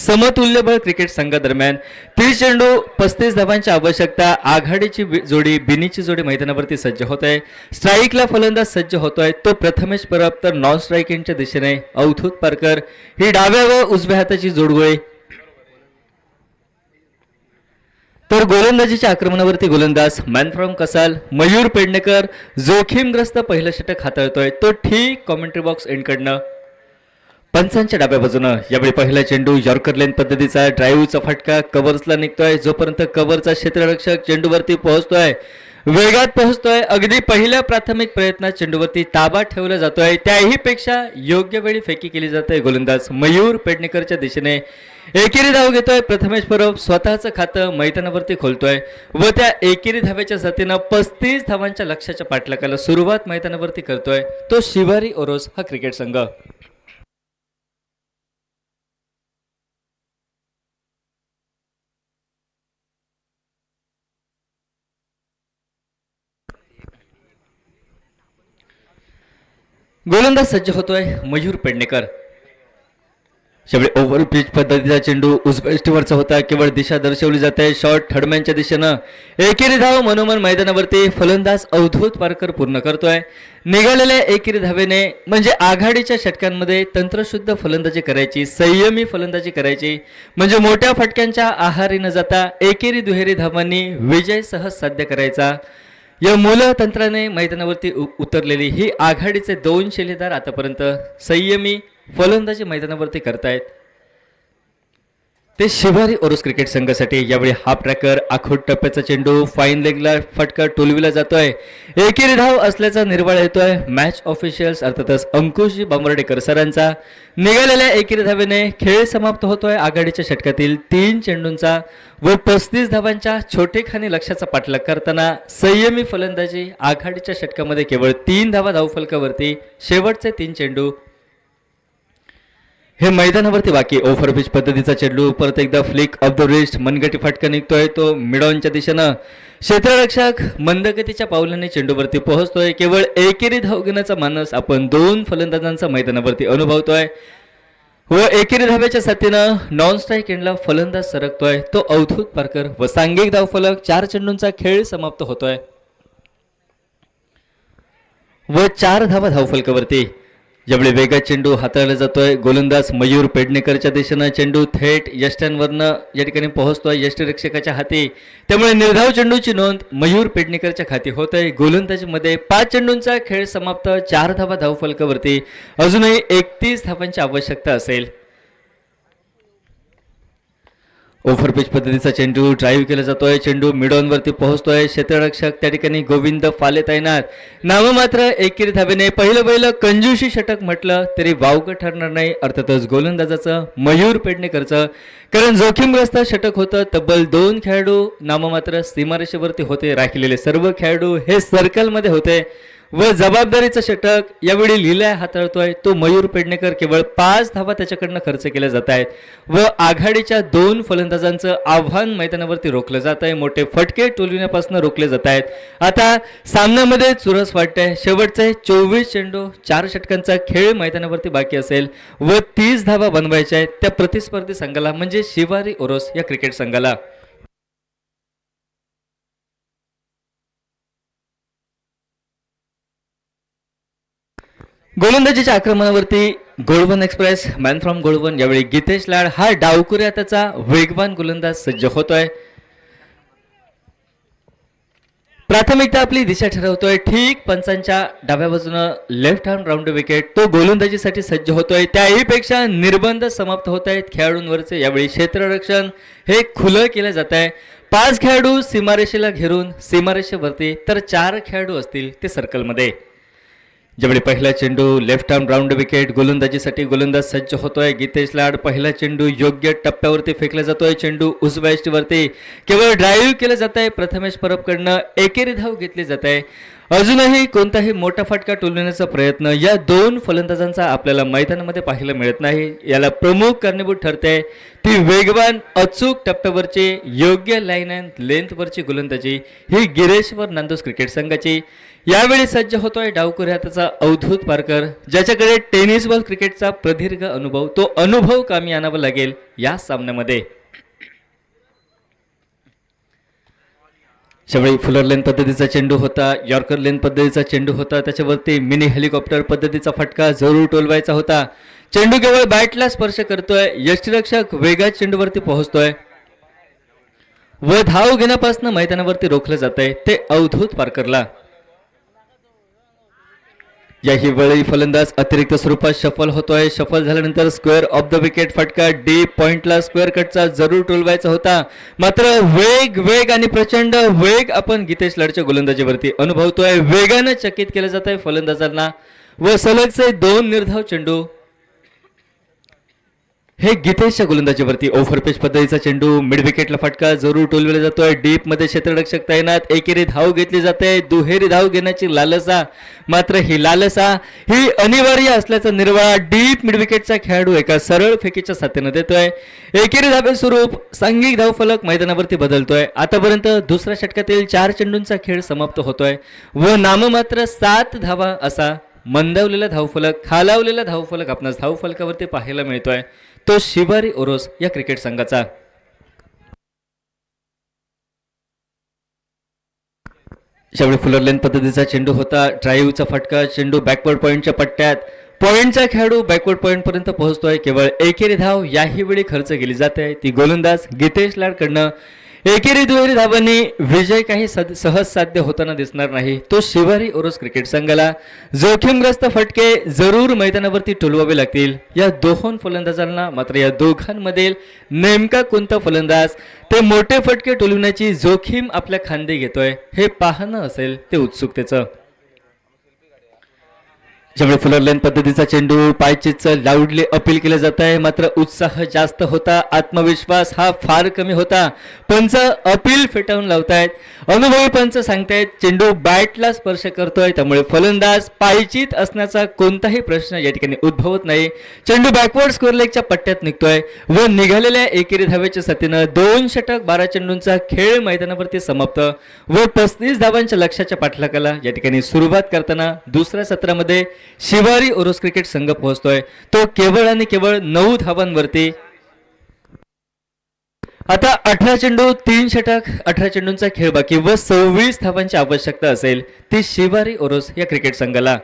समतुल्यबळ क्रिकेट संघादरम्यान 30 चेंडू 35 धावांची आवश्यकता. आघाडीची जोडी बिनीची जोडी मैदानावरती सज्ज होत आहे. स्ट्राईकला फलंदाज सज्ज होतोय तो प्रथमेश परब तर नॉन स्ट्राईकिंगच्या दिशेने अवधूत पारकर ही डाव्या व उजव्या हाताची जोडगोळी. तर गोलंदाजीच्या आक्रमणावरती गोलंदाज मॅन फ्रॉम कसाल मयूर पेडणेकर जोखीमग्रस्त पहिलं षटक हाताळतोय तो ठीक कॉमेंट्री बॉक्स एंडकडनं. पंचांच्या डाव्या बाजूनं यावेळी पहिला चेंडू यॉर्कर लेन पद्धतीचा ड्राईव्हचा फटका कव्हर्सला निघतोय. जोपर्यंत कव्हरचा क्षेत्ररक्षक चेंडूवरती पोहोचतोय वेगात पोहोचतोय अगदी पहिल्या प्राथमिक प्रयत्नात चेंडूवरती ताबा ठेवला जातोय त्याही पेक्षा योग्य वेळी फेकी केली जाते. गोलंदाज मयूर पेडणेकरच्या दिशेने एकेरी धाव घेतोय. प्रथमेश परब स्वतःचं खातं मैदानावरती खोलतोय व त्या एकेरी धाव्याच्या साथीनं 35 धावांच्या लक्ष्याच्या पाठलागाला सुरुवात मैदानावरती करतोय तो शिवारी ओरोस हा क्रिकेट संघ. गोलंदाज सज्ज होतोय मयूर पेडणेकर. शेवटी ओव्हर पिच पद्धतीचा चेंडू उजव्या होता केवळ दिशा दर्शवली जाते शॉर्ट थर्डमॅनच्या दिशेनं. एकेरी धाव मनोमन मैदानावरती फलंदाज अवधूत पारकर पूर्ण करतोय. निघालेल्या एकेरी धावेने म्हणजे आघाडीच्या षटकांमध्ये तंत्रशुद्ध फलंदाजी करायची संयमी फलंदाजी करायची म्हणजे मोठ्या फटक्यांच्या आहारी न जाता एकेरी दुहेरी धावांनी विजय सहज साध्य करायचा. या मूलतंत्राने मैदानावरती उतरलेली ही आघाडीचे दोन शैलीदार आतापर्यंत संयमी फलंदाजी मैदानावरती करतायत ते शिवारी ओरोस क्रिकेट संघासाठी. यावेळी हाफ ट्रॅकर आखूड टप्प्याचा चेंडू फाईन लेगला फटका टोलविला जातोय. एकेरी धाव असल्याचा निर्वाळा येतोय मॅच ऑफिशियल्स अर्थातच अंकुशजी बांबर्डेकर सरांचा. निघालेल्या एकेरी धावेने खेळ समाप्त होतोय. आघाडीच्या षटकातील 3 चेंडूंचा व 35 धावांच्या छोटेखानी लक्ष्याचा पाठलाग करताना संयमी फलंदाजी. आघाडीच्या षटकामध्ये केवळ 3 धावा धावफलकावरती शेवटचे 3 चेंडू हे मैदानावरती बाकी. ओव्हर पिच पद्धतीचा चेंडू परत एकदा फ्लिक ऑफ द रिस्ट मनगटी फटका निघतोय तो मिडॉनच्या दिशेनं. क्षेत्ररक्षक मंदगतीच्या पावलाने चेंडूवरती पोहोचतोय. केवळ एकेरी धाव घेण्याचा मानस आपण 2 फलंदाजांचा मैदानावरती अनुभवतोय व एकेरी धाव्याच्या साथीनं नॉन स्ट्राईक एंडला फलंदाज सरकतोय तो अवधूत पारकर व सांघिक धावफलक 4 चेंडूंचा खेळ समाप्त होतोय व 4 धावा धावफलकावरती. यावेळी वेगात चेंडू हाताळला जातोय. गोलंदाज मयूर पेडणेकरच्या दिशेनं चेंडू थेट यष्ट्यांवरनं या ठिकाणी पोहोचतोय यष्टीरक्षकाच्या हाती. त्यामुळे निर्धाव चेंडूची नोंद मयूर पेडणेकरच्या खाती होत आहे. गोलंदाजीमध्ये 5 चेंडूंचा खेळ समाप्त 4 धावा धावफलकावरती अजूनही 31 धावांची आवश्यकता असेल. ओव्हरपिच पद्धतीचा चेंडू ड्राईव्ह केला जातोय. चेंडू मिडॉनवरती पोहोचतोय. क्षेत्ररक्षक त्या ठिकाणी गोविंद फाले तैनात. नाममात्र एकेरी धावेने पहिलं कंजूशी षटक म्हटलं तरी वावगं ठरणार नाही. अर्थातच गोलंदाजाचं मयूर पेडणेकरचं, कारण जोखीमग्रस्त षटक होतं. तब्बल 2 खेळाडू नाममात्र सीमारेषेवरती होते. राखलेले सर्व खेळाडू हे सर्कलमध्ये होते व जबाबदारीचं षटक यावेळी लिलाय हाताळतोय तो मयूर पेडणेकर. केवळ 5 धावा त्याच्याकडनं खर्च केल्या जात आहेत व आघाडीच्या 2 फलंदाजांचं आव्हान मैदानावरती रोखलं जात आहे. मोठे फटके टोलविण्यापासून रोखले जात आहेत. आता सामन्यामध्ये चुरस वाटतंय. शेवटचे 24 चेंडू 4 षटकांचा खेळ मैदानावरती बाकी असेल व 30 धावा बनवायच्या आहेत त्या प्रतिस्पर्धी संघाला म्हणजे शिवारी ओरोस या क्रिकेट संघाला. गोलंदाजीच्या आक्रमणावरती गोळवण एक्सप्रेस मॅन फ्रॉम गोळवण यावेळी गीतेश लाड हा डावकुऱ्या त्याचा वेगवान गोलंदाज सज्ज होतोय. प्राथमिकता आपली दिशा ठरवतोय. ठीक पंचांच्या डाव्या बाजूनं लेफ्ट हँड राऊंड विकेट तो गोलंदाजीसाठी सज्ज होतोय. त्याहीपेक्षा निर्बंध समाप्त होत आहेत खेळाडूंवरचे. यावेळी क्षेत्ररक्षण हे खुलं केलं जात आहे. 5 खेळाडू सीमारेषेला घेरून सीमारेषेवरती तर 4 खेळाडू असतील ते सर्कलमध्ये. ज्यावेळी पहिला चेंडू लेफ्ट आर्म राऊंड विकेट गोलंदाजीसाठी गोलंदाज सज्ज होतोय. गीतेश लाड पहिला चेंडू योग्य टप्प्यावरती फेकला जातोय. चेंडू उजव्या यष्टीवरती केवळ ड्राईव्ह केलं जात आहे. प्रथमेश परबकडनं एकेरी धाव घेतली जात आहे. अजूनही कोणताही मोठा फटका टोलविण्याचा प्रयत्न या 2 फलंदाजांचा आपल्याला मैदानामध्ये पाहायला मिळत नाही. याला प्रमुख कारणीभूत ठरते ती वेगवान अचूक टप्प्यावरची योग्य लाईन अँड लेंथवरची गोलंदाजी ही गिरेश्वर नांदोस क्रिकेट संघाची. यावेळी सज्ज होतोय डावकुऱ्या त्याचा अवधूत पारकर, ज्याच्याकडे टेनिस बॉल क्रिकेटचा प्रदीर्घ अनुभव. तो अनुभव कामी आणावा लागेल या सामन्यामध्ये. त्यावेळी फुलर लेन पद्धतीचा चेंडू होता. यॉर्कर लेन पद्धतीचा चेंडू होता. त्याच्यावरती मिनी हेलिकॉप्टर पद्धतीचा फटका जरूर टोलवायचा होता. चेंडू केवळ बॅटला स्पर्श करतोय. यष्टीरक्षक वेगात चेंडूवरती पोहोचतोय व धाव घेण्यापासून मैदानावरती रोखलं जात आहे ते अवधूत पारकरला. याही वेळी फलंदाज अतिरिक्त स्वरूपात शफल होतोय. शफल झाल्यानंतर स्क्वेअर ऑफ द विकेट फटका डीप पॉइंटला स्क्वेअर कटचा जरूर टोलवायचा होता. मात्र वेग आणि प्रचंड वेग आपण गीतेश लाडच्या गोलंदाजीवरती अनुभवतोय. वेगानं चकित केलं जात आहे फलंदाजांना व सलगचे 2 निर्धाव चेंडू हे गीतेशच्या गोलंदाजीवरती. ओव्हरपिच पद्धतीचा चेंडू मिड विकेटला फटका जरूर टोलविला जातोय. डीप मध्ये क्षेत्ररक्षक तैनात. एकेरी धाव घेतली जाते. दुहेरी धाव घेण्याची लालसा, मात्र ही लालसा ही अनिवार्य असल्याचा निर्वाळा डीप मिड विकेटचा खेळाडू एका सरळ फेकीच्या साथीनं देतोय. एकेरी धाबे स्वरूप सांघिक धावफलक मैदानावरती बदलतोय. आतापर्यंत दुसऱ्या षटकातील 4 चेंडूंचा खेळ समाप्त होतोय व नाममात्र 7 धावा असा मंदावलेला धावफलक, खालावलेला धावफलक आपणास धावफलकावरती पाहायला मिळतोय तो शिवारी ओरोस या क्रिकेट संघाचा. त्यावेळी फुलर लेन पद्धतीचा चेंडू होता. ड्राईव्हचा फटका. चेंडू बॅकवर्ड पॉईंटच्या पट्ट्यात. पॉईंटचा खेळाडू बॅकवर्ड पॉईंट पर्यंत पोहोचतोय. केवळ एकेरी धाव याही वेळी खर्च केली जाते ती गोलंदाज गीतेश लाडकडनं. एकेरी दुहेरी धावांनी विजय काही सहज साध्य होताना दिसणार नाही तो शिवारी ओरोस क्रिकेट संघाला. जोखीमग्रस्त फटके जरूर मैदानावरती टोलवावे लागतील या 2 फलंदाजांना. मात्र या दोघांमधील नेमका कोणता फलंदाज ते मोठे फटके टोलवण्याची जोखीम आपल्या खांदे घेतोय हे पाहणं असेल ते उत्सुकतेचं. ज्यामुळे फुलर लेन पद्धतीचा चेंडू पायचीचं लाऊडली अपील केलं जात आहे. मात्र उत्साह जास्त होता. आत्मविश्वास हा फार कमी होता. पंच अपील फेटाळून लावतायत. अनुभवी पंच सांगतायत चेंडू बॅटला स्पर्श करतोय त्यामुळे फलंदाज पायचीत असण्याचा कोणताही प्रश्न या ठिकाणी उद्भवत नाही. चेंडू बॅकवर्ड स्कोअर लेगच्या पट्ट्यात निघतोय व निघालेल्या एकेरी धावेच्या साथीनं 2 षटक 12 चेंडूंचा खेळ मैदानावरती समाप्त व 35 धावांच्या लक्ष्याच्या पाठलागाला या ठिकाणी सुरुवात करताना दुसऱ्या सत्रामध्ये शिवारी ओरोस क्रिकेट संघ पोहोचतोय तो केवळ आणि केवळ 9 धावांवरती. आता 18 चेंडू 3 षटक 18 चेंडूंचा खेळ बाकी व 26 धावांची आवश्यकता असेल ती शिवारी ओरोस या क्रिकेट संघाला.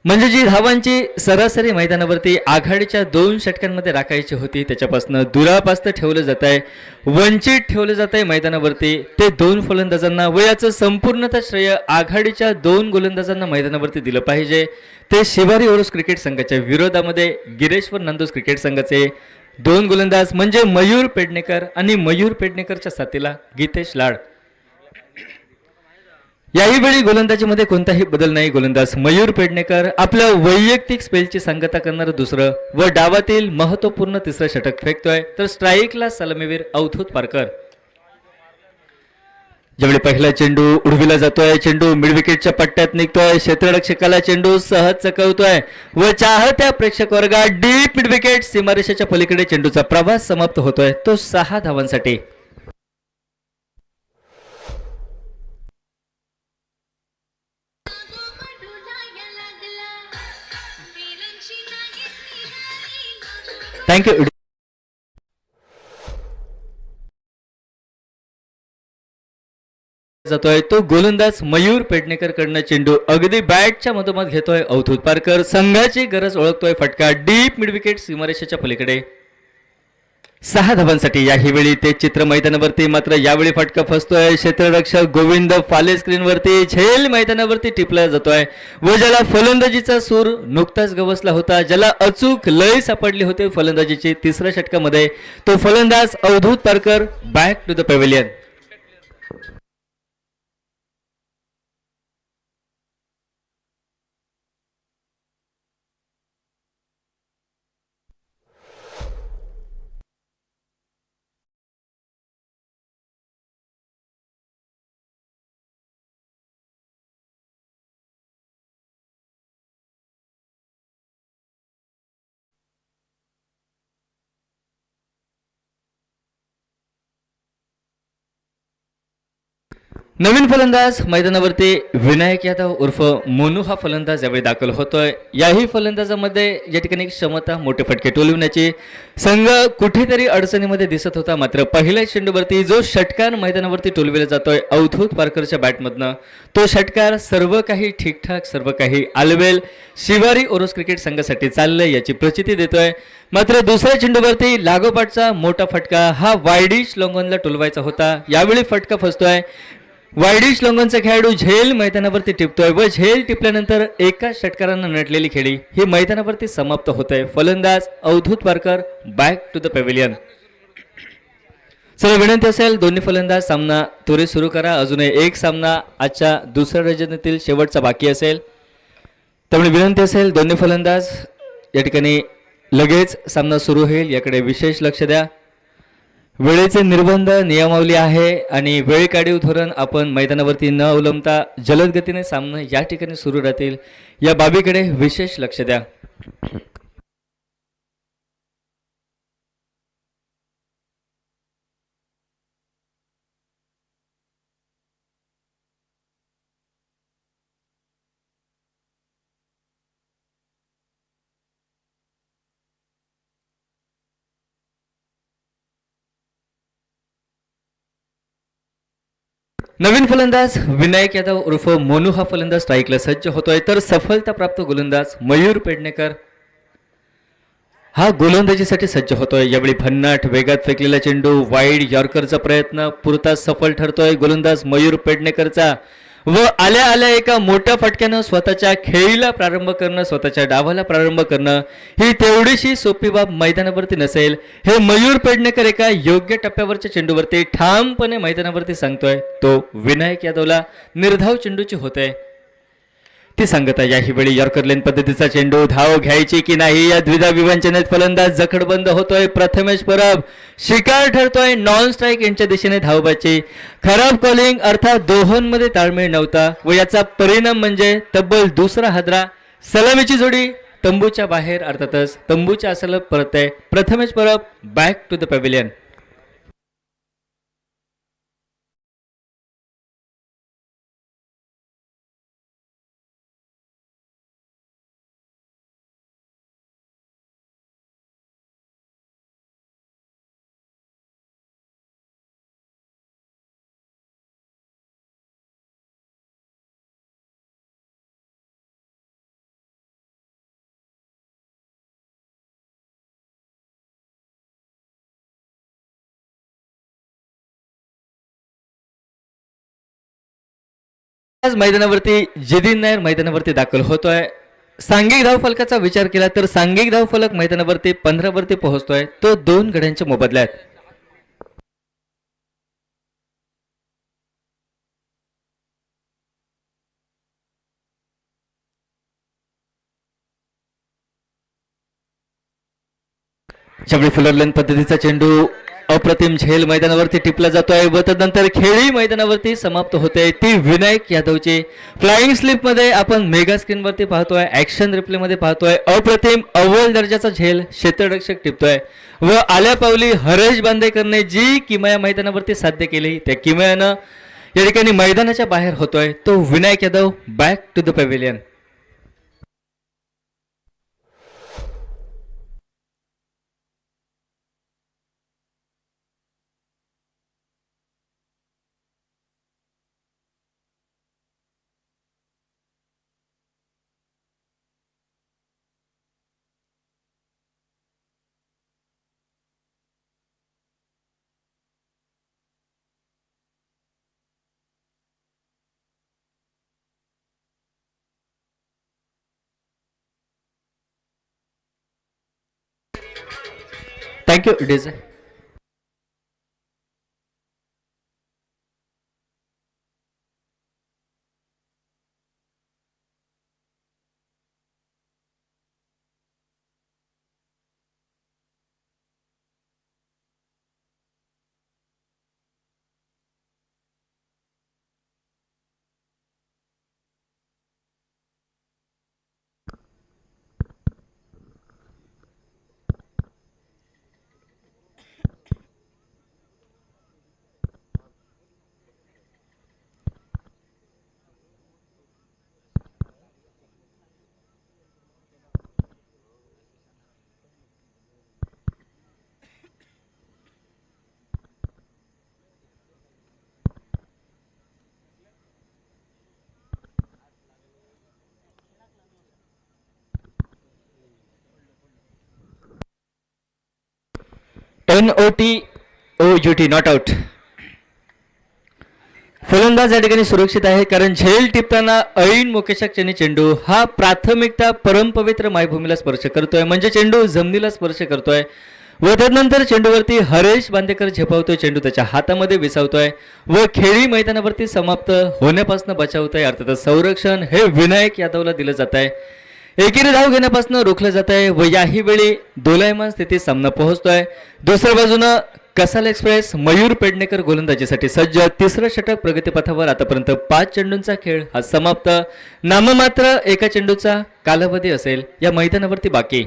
म्हणजे जी धावांची सरासरी मैदानावरती आघाडीच्या 2 षटकांमध्ये राखायची होती त्याच्यापासून दुरापास्त ठेवलं जात आहे, वंचित ठेवलं जात आहे मैदानावरती ते 2 फलंदाजांना व याचं संपूर्णतः श्रेय आघाडीच्या 2 गोलंदाजांना मैदानावरती दिलं पाहिजे. ते शिवारी ओरोस क्रिकेट संघाच्या विरोधामध्ये गिरेश्वर नंदोस क्रिकेट संघाचे 2 गोलंदाज म्हणजे मयूर पेडणेकर आणि मयूर पेडणेकरच्या साथीला गीतेश लाड. याही वेळी गोलंदाजीमध्ये कोणताही बदल नाही. गोलंदाज मयूर पेडणेकर आपल्या वैयक्तिक स्पेलची सांगता करणारं दुसरं व डावातील महत्वपूर्ण तिसरं षटक फेकतोय, तर स्ट्राईकला सलामीवीर अवधूत पारकर. ज्यावेळी पहिला चेंडू उडविला जातोय, चेंडू मिड विकेटच्या पट्ट्यात निघतोय, क्षेत्ररक्षकाला चेंडू सहज चकवतोय व चाहत्या प्रेक्षक वर्गात डीप मिड विकेट सीमारेषेच्या पलीकडे चेंडूचा प्रवास समाप्त होतोय, तो 6 धावांसाठी. थँक्यू. जातोय तो गोलंदाज मयूर पेडणेकर कडनं चेंडू अगदी बॅटच्या मधोमध घेतोय अवधूत पारकर. संघाची गरज ओळखतोय, फटका डीप मिड विकेट सीमारेषेच्या पलीकडे 6 धावांसाठी. याही वेळी ते चित्र मैदानावरती, मात्र यावेळी फटका फसतोय. क्षेत्ररक्षक गोविंद फाले स्क्रीनवरती झेल मैदानावरती टिपला जातोय व ज्याला फलंदाजीचा सूर नुकताच गवसला होता, ज्याला अचूक लय सापडली होती फलंदाजीची तिसऱ्या षटकामध्ये, तो फलंदाज Avadhoot Parkar back to the pavilion. नवीन फलंदाज मैदानावरती विनायक यादव उर्फ मोनू हा फलंदाज यावेळी दाखल होतोय. याही फलंदाजामध्ये या ठिकाणी क्षमता मोठे फटके टोलविण्याची. संघ कुठेतरी अडचणीमध्ये दिसत होता, मात्र पहिल्या चेंडूवरती जो षटकार मैदानावरती टोलविला जातोय अवधूत पारकरच्या बॅटमधनं, तो षटकार सर्व काही ठीकठाक, सर्व काही आलवेल शिवारी ओरोस क्रिकेट संघासाठी चाललंय याची प्रचिती देतोय. मात्र दुसऱ्या चेंडूवरती लागोपाठचा मोठा फटका हा वायडिश लोंगनला टोलवायचा होता. यावेळी फटका फसतोय. वायडिश लोंगनचा खेळाडू झेल मैदानावरती टिपतोय व झेल टिपल्यानंतर एका षटकारानं नटलेली खेळी ही मैदानावरती समाप्त होते. फलंदाज Avadhoot Parkar back to the pavilion. चला, विनंती असेल दोन्ही फलंदाज सामना त्वरित सुरू करा. अजूनही एक सामना आजच्या दुसऱ्या रजनीतील शेवटचा बाकी असेल, त्यामुळे विनंती असेल दोन्ही फलंदाज या ठिकाणी लगेच सामना सुरू होईल याकडे विशेष लक्ष द्या. वेळेचे निर्बंध नियमावली आहे आणि वेळ काढीव धोरण आपण मैदानावरती न अवलंबता जलद गतीने सामने या ठिकाणी सुरू राहतील या बाबीकडे विशेष लक्ष द्या. नवीन फलंदाज विनायक यादव उर्फ मोनू हा फलंदाज स्ट्राईकला सज्ज होतोय, तर सफलता प्राप्त गोलंदाज मयूर पेडणेकर हा गोलंदाजीसाठी सज्ज होतोय. यावेळी भन्नाट वेगात फेकलेला चेंडू वाईड यॉर्करचा प्रयत्न पुरता सफल ठरतोय गोलंदाज मयूर पेडणेकरचा व आल्या आल्या एका मोठ्या फटक्यानं स्वतःच्या खेळीला प्रारंभ करणं, स्वतःच्या डावाला प्रारंभ करणं ही तेवढीशी सोपी बाब मैदानावरती नसेल. हे मयूर पेडणेकर एका योग्य टप्प्यावरच्या चेंडूवरती ठामपणे मैदानावरती सांगतोय, तो विनायक यादवला निर्धाव चेंडूची होते ती सांगता. याही वेळी यॉर्कर लेन पद्धतीचा चेंडू, धाव घ्यायची की नाही या द्विधा विवंचनेत फलंदाज जखडबंद होतोय. प्रथमेश परब शिकार ठरतोय नॉन स्ट्राईक यांच्या दिशेने धावबाची. खराब कॉलिंग अर्थात दोहोंमध्ये ताळमेळ नव्हता व याचा परिणाम म्हणजे तब्बल दुसरा हादरा. सलामीची जोडी तंबूच्या बाहेर, अर्थातच तंबूच्या असलं परत आहे. Prathamesh Parab back to the pavilion. आज मैदानावरती जदीन नायर मैदानावरती दाखल होतोय. सांघिक धावफलकाचा विचार केला तर सांघिक धावफलक मैदानावरती 15 वरती पोहोचतोय. तो 2 गड्यांच्या मोबदल्यात. जबडी फुलरलेन पद्धतीचा चेंडू अप्रतिम झेल मैदानावरती टिपला जातोय व तदनंतर खेळी मैदानावरती समाप्त होते. ती विनायक यादवची फ्लाइंग स्लिप मध्ये आपण मेगा स्क्रीन वरती पाहतोय, ऍक्शन रिप्ले मध्ये पाहतोय. अप्रतिम अव्वल दर्जाचा झेल क्षेत्ररक्षक टिपतोय व आल्या पावली हरेश बांदेकरने जी किमया मैदानावरती साध्य केली त्या किमयानं या ठिकाणी मैदानाच्या बाहेर होतोय. तो Vinayak Yadav back to the pavilion. Thank you डिझाय. NOT not out. फलंदाज या ठिकाणी सुरक्षित आहे कारण झेल टिपताना ऐन मोकेशा क्षणी चेंडू हा प्राथमिकता परमपवित्र मायभूमीला स्पर्श करतोय म्हणजे चेंडू जमिनीला स्पर्श करतोय व त्यानंतर चेंडूवरती हरेश बांदेकर झेपावतोय. चेंडू त्याच्या हातामध्ये विसावतोय व खेळी मैदानावरती समाप्त होण्यापासून बचावतोय. अर्थातच संरक्षण हे विनायक यादवला दिलं जात आहे. एकेरी धाव घेण्यापासून रोखलं जात आहे व याही वेळी दोलायमान स्थितीत सामना पोहोचतोय. दुसऱ्या बाजूनं कसाल एक्सप्रेस मयूर पेडणेकर गोलंदाजीसाठी सज्ज. तिसरं षटक प्रगतीपथावर. आतापर्यंत 5 चेंडूंचा खेळ हा समाप्त. नाममात्र एका चेंडूचा कालावधी असेल या मैदानावरती बाकी.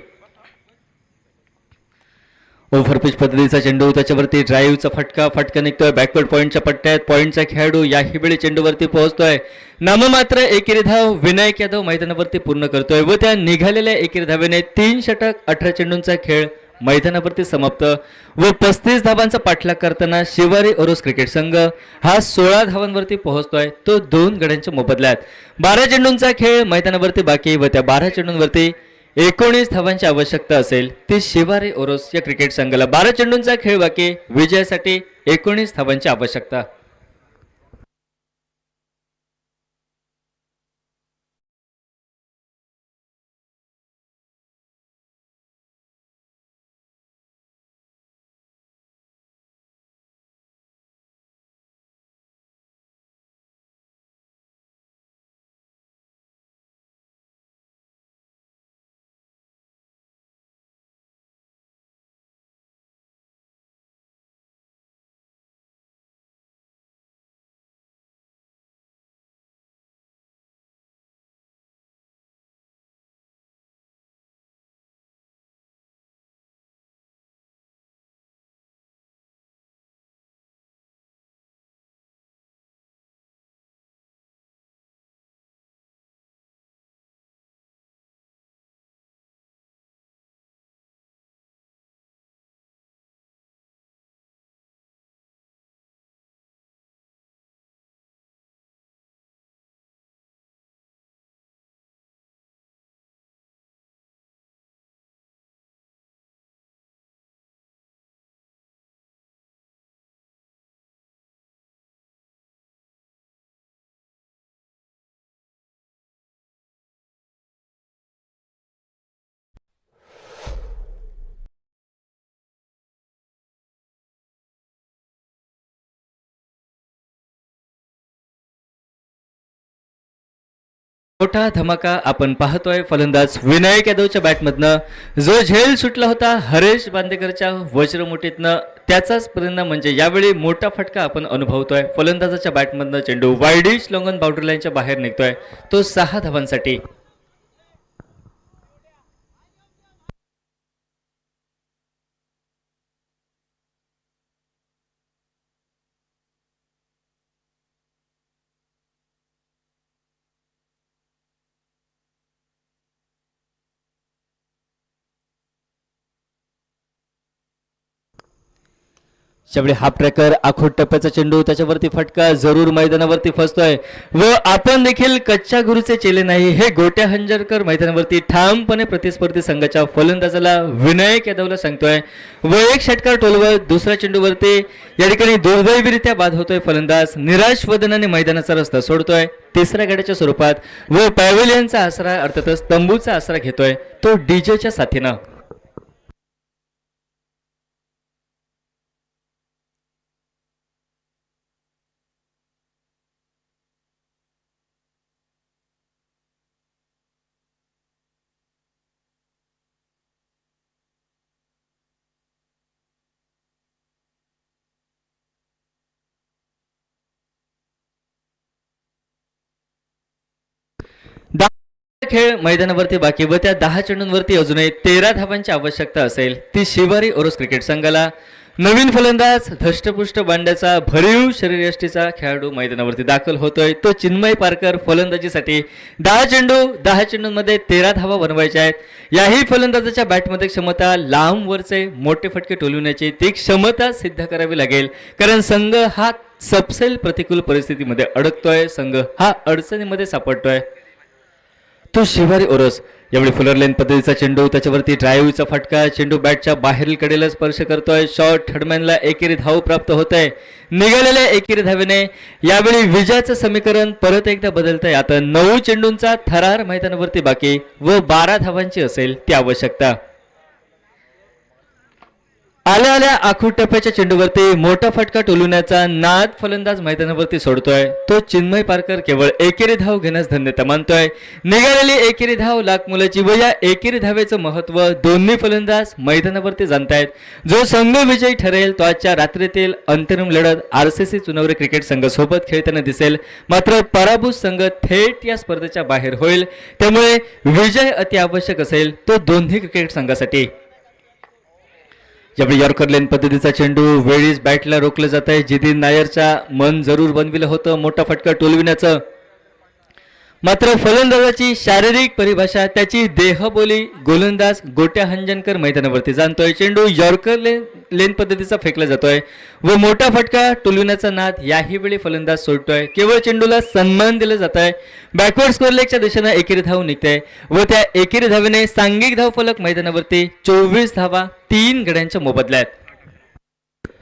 ओव्हरपिच पद्धतीचा चेंडू त्याच्यावरती ड्राईव्हचा फटका निघतोय बॅकवर्ड पॉईंटच्या पट्ट्यात. पॉईंटचा खेळाडू याही वेळी चेंडूवरती पोहोचतोय. नाममात्र एकेरी धाव विनायक यादव मैदानावरती पूर्ण करतोय व त्या निघालेल्या एकेरी धावेने 3 षटक 18 चेंडूंचा खेळ मैदानावरती समाप्त व 35 धावांचा पाठलाग करताना शिवारी ओरोस क्रिकेट संघ हा 16 धावांवरती पोहोचतोय. तो 2 गड्यांच्या मोबदल्यात. 12 चेंडूंचा खेळ मैदानावरती बाकी व त्या 12 चेंडूंवरती 19 धावांची आवश्यकता असेल ती शिवारी ओरोस या क्रिकेट संघाला. 12 चेंडूंचा खेळ बाकी. विजयासाठी 19 धावांची आवश्यकता. मोठा धमाका आपण पाहतोय. फलंदाज विनायक यादवच्या बॅटमधनं जो झेल सुटला होता हरेश बांदेकरच्या वज्रमुठीतनं, त्याचाच परिणाम म्हणजे यावेळी मोठा फटका आपण अनुभवतोय. फलंदाजाच्या बॅटमधनं चेंडू वाईडिश लॉंगन बाउंड्री लाईनच्या बाहेर निघतोय, तो 6 धावांसाठी. त्यावेळी हाफ ट्रॅकर आखोट टप्प्याचा चेंडू, त्याच्यावरती फटका जरूर मैदानावरती फसतोय व आपण देखील कच्च्या गुरुचे चेले नाही हे गोट्या हंजरकर मैदानावरती ठामपणे प्रतिस्पर्धी संघाच्या फलंदाजाला विनायक यादवला सांगतोय व एक षटकार टोलवत दुसऱ्या चेंडूवरती या ठिकाणी दुर्दैवीरित्या बाद होतोय. फलंदाज निराश वदनाने मैदानाचा रस्ता सोडतोय तिसऱ्या गड्याच्या स्वरूपात व पॅव्हिलियनचा आसरा अर्थातच तंबूचा आसरा घेतोय तो डीजेच्या साथीनं. खेळ मैदानावरती बाकी व त्या 10 चेंडूंवरती अजूनही 13 धावांची आवश्यकता असेल ती शिवारी ओरोस क्रिकेट संघाला. नवीन फलंदाज धष्टपुष्ट बांड्याचा भरीव शरीरयष्टीचा खेळाडू मैदानावरती दाखल होतोय तो चिन्मय पारकर. फलंदाजीसाठी 10 चेंडूंमध्ये 13 धावा बनवायच्या आहेत. याही फलंदाजाच्या बॅटमध्ये क्षमता लांब वरचे मोठे फटके टोलविण्याची ती क्षमता सिद्ध करावी लागेल, कारण संघ हा सबसेल प्रतिकूल परिस्थितीमध्ये अडकतोय, संघ हा अडचणीमध्ये सापडतोय. तो शिवारी ओरस. यावेळी फुलर लेन पद्धतीचा चेंडू, त्याच्यावरती ड्राईव्हचा फटका, चेंडू बॅटच्या बाहेरील कडेला स्पर्श करतोय. शॉट थर्डमॅनला एकेरी धाव प्राप्त होत आहे. निघालेल्या एकेरी धावेने यावेळी विजयाचं समीकरण परत एकदा बदलतंय. आता 9 चेंडूंचा थरार मैदानावरती बाकी व 12 धावांची असेल ती आवश्यकता. आल्या आल्या आखूट टप्प्याच्या चेंडूवरती मोठा फटका टोलवण्याचा नाद फलंदाज मैदानावरती सोडतोय तो चिन्मय पारकर केवळ एकेरी धाव घेण्यास धन्यता मानतोय. निघालेली एकेरी धाव लाख मुलाची व या एकेरी धावेचं महत्व दोन्ही फलंदाज मैदानावरती जाणतायत. जो संघ विजयी ठरेल तो आजच्या रात्रीतील अंतरिम लढत आरसीसी चुनवरे क्रिकेट संघ सोबत खेळताना दिसेल. मात्र पराभूत संघ थेट या स्पर्धेच्या बाहेर होईल, त्यामुळे विजय अति आवश्यक असेल तो दोन्ही क्रिकेट संघासाठी. यावेळी यॉर्कर लेन पद्धतीचा चेंडू वेळीच बॅटला रोखलं जात आहे. जितीन नायरचा मन जरूर बनविलं होतं मोठा फटका टोलविण्याचं, मात्र फलंदाजाची शारीरिक परिभाषा त्याची देहबोली गोलंदाज गोट्या हंजनकर मैदानावरती जाणतोय. चेंडू यॉर्कर लेन पद्धतीचा फेकला जातोय व मोठा फटका टोलविण्याचा नाद याही वेळी फलंदाज सोडतोय. केवळ चेंडूला सन्मान दिला जात आहे. बॅकवर्ड स्कोअर लेगच्या दिशेनं एकेरी धाव निघते व त्या एकेरी धावेने सांघिक धाव फलक मैदानावरती 24 धावा 3 गड्यांच्या मोबदल्यात.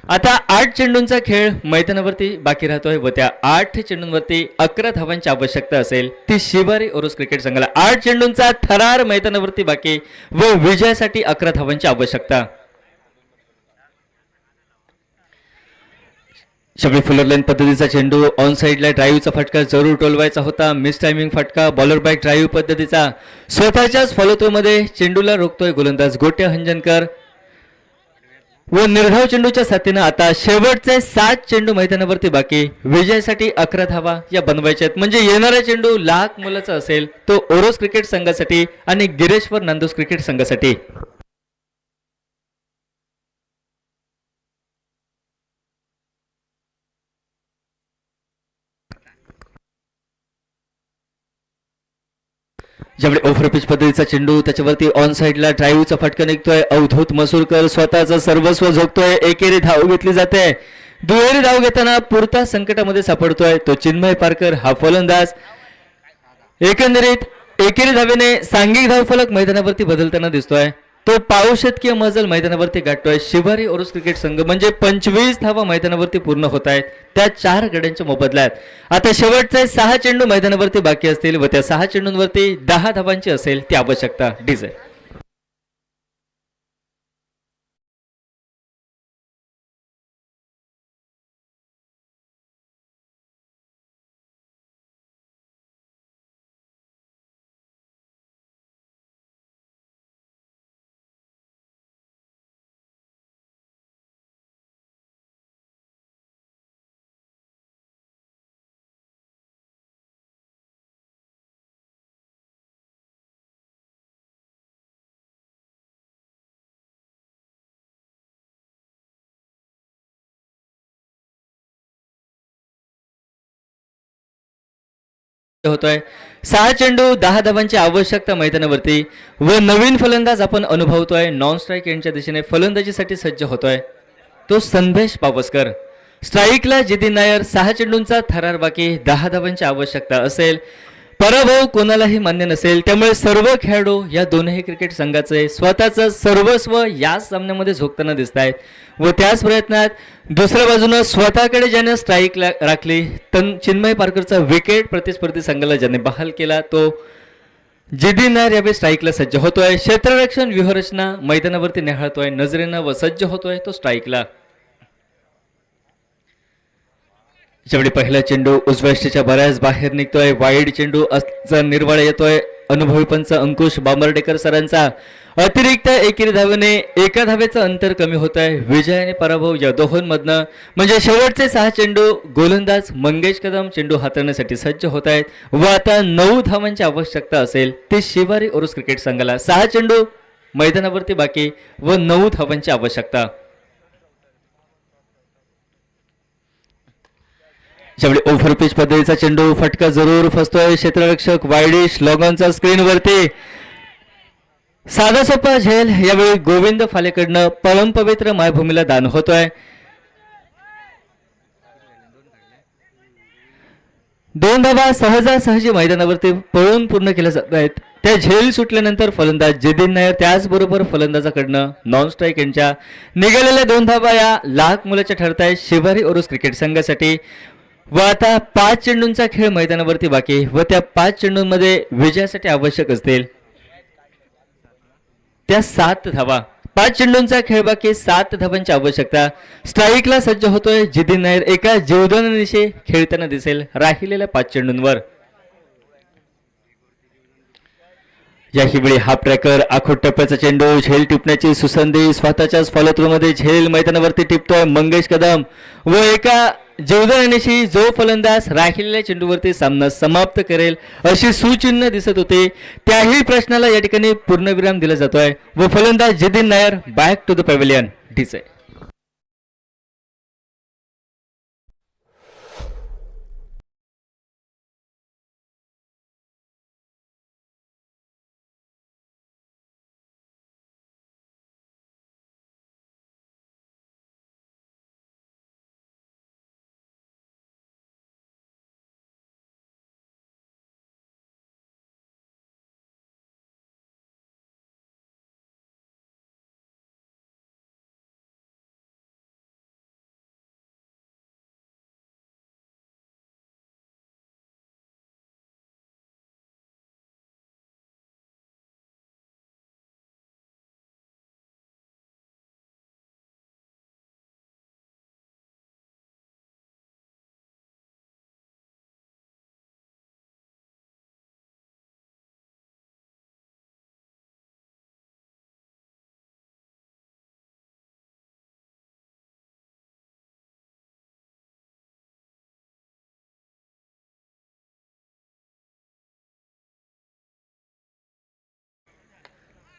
आता 8 चेंडूंचा खेळ मैदानावरती बाकी राहतोय व त्या 8 चेंडूंवरती 11 धावांची आवश्यकता असेल ती शिवारी ओरोस क्रिकेट संघाला. 8 चेंडूंचा थरार मैदानावरती बाकी व विजयासाठी 11 धावांची आवश्यकता. शबी फुलर लेन पद्धतीचा चेंडू ऑन साइडला ड्राईव्हचा फटका जरूर टोलवायचा होता. मिस टायमिंग फटका बॉलर बॅक ड्राईव्ह पद्धतीचा स्वतःच्याच फॉलोथ्रोमध्ये चेंडूला रोखतोय गोलंदाज गोट्या हंजनकर व निर्धाव चेंडूच्या साथीनं आता शेवटचे 7 चेंडू मैदानावरती बाकी. विजयासाठी 11 धावा या बनवायच्या आहेत, म्हणजे येणारा चेंडू लाख मुलाचा असेल तो ओरोस क्रिकेट संघासाठी आणि गिरेश्वर नांदोस क्रिकेट संघासाठी. ज्यावेळी ओव्हर पिच पद्धतीचा चेंडू, त्याच्यावरती ऑन साइडला ड्राईव्हचा फटका निघतोय. अवधूत मसूरकर स्वतःचं सर्वस्व झोकतोय. एकेरी धाव घेतली जाते. दुहेरी धाव घेताना पुरता संकटामध्ये सापडतोय तो चिन्मय पारकर हा फलंदाज. एकंदरीत एकेरी धावेने सांघिक धाव फलक मैदानावरती बदलताना दिसतोय. तो पावशतकीय मजल मैदानावरती गाठतोय शिवारी ओरोस क्रिकेट संघ, म्हणजे 25 धावा मैदानावरती पूर्ण होत आहेत त्या 4 गड्यांच्या मोबदल्यात. आता शेवटचे 6 चेंडू मैदानावरती बाकी असतील व त्या 6 चेंडूंवरती 10 धावांची असेल ती आवश्यकता. डीजे होतोय 6 चेंडू 10 धावांची आवश्यकता मैदानावरती व नवीन फलंदाज आपण अनुभवतोय नॉन स्ट्राईक यांच्या दिशेने फलंदाजीसाठी सज्ज होतोय तो संदेश पावसकर. स्ट्राईकला जितीन नायर 6 चेंडूंचा थरार बाकी 10 धावांची आवश्यकता असेल. पराभव कोणालाही मान्य नसेल त्यामुळे सर्व खेळाडू या दोनही क्रिकेट संघाचे स्वतःचं सर्वस्व या सामन्यामध्ये झोकताना दिसत आहेत व त्याच प्रयत्नात दुसऱ्या बाजूनं स्वतःकडे ज्याने स्ट्राईक राखली चिन्मय पारकरचा विकेट प्रतिस्पर्धी संघाला ज्याने बहाल केला तो जितीन नायर यावेळी स्ट्राईकला सज्ज होतोय. क्षेत्ररक्षण व्यूहरचना मैदानावरती निहाळतोय नजरेनं व सज्ज होतोय तो स्ट्राईकला. ज्यावेळी पहिला चेंडू उजव्या यष्टीच्या बऱ्याच बाहेर निघतोय वाईड चेंडू निर्वाळ येतोय अनुभवी पंच अंकुश बांबर्डेकर सरांचा. अतिरिक्त एकेरी धावेने एका धावेचं अंतर कमी होत आहे. विजय आणि पराभव या दोहोंमधनं म्हणजे शेवटचे 6 चेंडू गोलंदाज मंगेश कदम चेंडू हाताळण्यासाठी सज्ज होत आहेत व आता 9 धावांची आवश्यकता असेल ती शिवारी ओरोस क्रिकेट संघाला. 6 चेंडू मैदानावरती बाकी व 9 धावांची आवश्यकता. ज्यावेळी ओव्हरपिच पद्धतीचा चेंडू फटका जरूर फसतोय क्षेत्ररक्षक वायडिश लॉगॉनचा स्क्रीनवरती साधा सोपा झेल यावेळी गोविंद फालेकडनं परमपवित्र मायभूमीला दान होतोय. 2 धावा सहजासहजी मैदानावरती पळून पूर्ण केल्या जात आहेत. त्या झेल सुटल्यानंतर फलंदाज जितीन नायर त्याचबरोबर फलंदाजाकडनं नॉन स्ट्राईक यांच्या निघालेल्या 2 धावा या लाख मुलाच्या ठरत आहेत शिवारी ओरोस क्रिकेट संघासाठी व आता 5 चेंडूंचा खेळ मैदानावरती बाकी व त्या 5 चेंडूंमध्ये विजयासाठी आवश्यक असतील त्या 7 धावा. 5 चेंडूंचा खेळ बाकी 7 धावांची आवश्यकता. स्ट्राईकला सज्ज होतोय जितीन नायर एका जीवदानानिशी खेळताना दिसेल राहिलेल्या 5 चेंडूंवर. याही वेळी हाफ ट्रॅकर आखोट टप्प्याचा चेंडू झेल टिपण्याची सुसंधी स्वतःच्याच फॉलोथ्रू मध्ये झेल मैदानावरती टिपतोय मंगेश कदम व एका जीवदानानिशी जो फलंदाज राहिलेल्या चेंडूवरती सामना समाप्त करेल अशी सूचिन्ह दिसत होते त्याही प्रश्नाला या ठिकाणी पूर्णविराम दिला जातोय व फलंदाज Jitin Nair back to the pavilion DJ.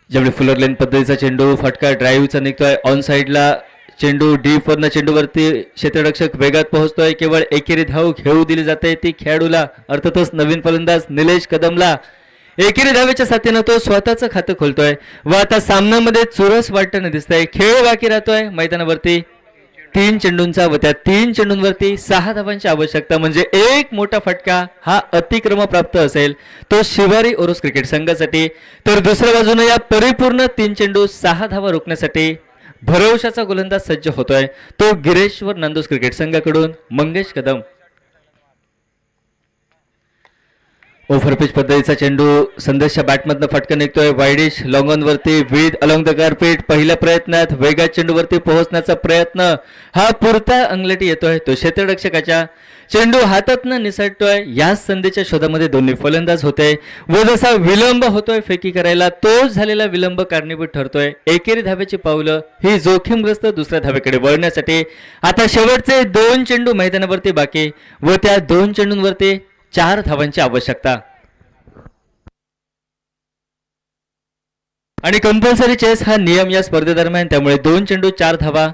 ज्यावेळी फुलर लेन पद्धतीचा चेंडू फटका ड्राईव्हचा निघतोय ऑन साईडला चेंडू डीप वरनं चेंडूवरती क्षेत्ररक्षक वेगात पोहोचतोय. केवळ एकेरी धाव घेऊ दिली जाते ती खेळाडूला अर्थातच नवीन फलंदाज निलेश कदमला. एकेरी धावेच्या साथीनं तो स्वतःचं खातं खोलतोय व आता सामन्यामध्ये चुरस वाटताना दिसतंय. खेळ बाकी राहतोय मैदानावरती 3 चेंडूंचा व त्या 3 चेंडूंवरती 6 धावांची आवश्यकता म्हणजे एक मोठा फटका हा अतिक्रम प्राप्त असेल तो शिवारी ओरोस क्रिकेट संघासाठी. तर दुसऱ्या बाजूने या परिपूर्ण 3 चेंडू 6 धावा रोखण्यासाठी भरवशाचा गोलंदाज सज्ज होतोय तो गिरेश्वर नांदूस क्रिकेट संघाकडून मंगेश कदम. ओव्हरपिच पद्धतीचा चेंडू संदेशच्या बॅटमधनं फटका निघतोय वायडिश लॉंग ऑन वरती विथ अलॉंग द कार्पेट. पहिल्या प्रयत्नात वेगात चेंडूवरती पोहोचण्याचा प्रयत्न हा पुरता अंगलटी येतोय तो क्षेत्ररक्षकाच्या. चेंडू हातातनं निसटतोय. याच संधीच्या शोधामध्ये दोन्ही फलंदाज होते व जसा विलंब होतोय फेकी करायला तोच झालेला विलंब कारणीभूत ठरतोय. एकेरी धावेची पावलं ही जोखीमग्रस्त दुसऱ्या धावेकडे वळण्यासाठी. आता शेवटचे 2 चेंडू मैदानावरती बाकी व त्या 2 चेंडूंवरती 4 धावांची आवश्यकता आणि कंपल्सरी चेस हा नियम या स्पर्धेदरम्यान त्यामुळे 2 चेंडू 4 धावा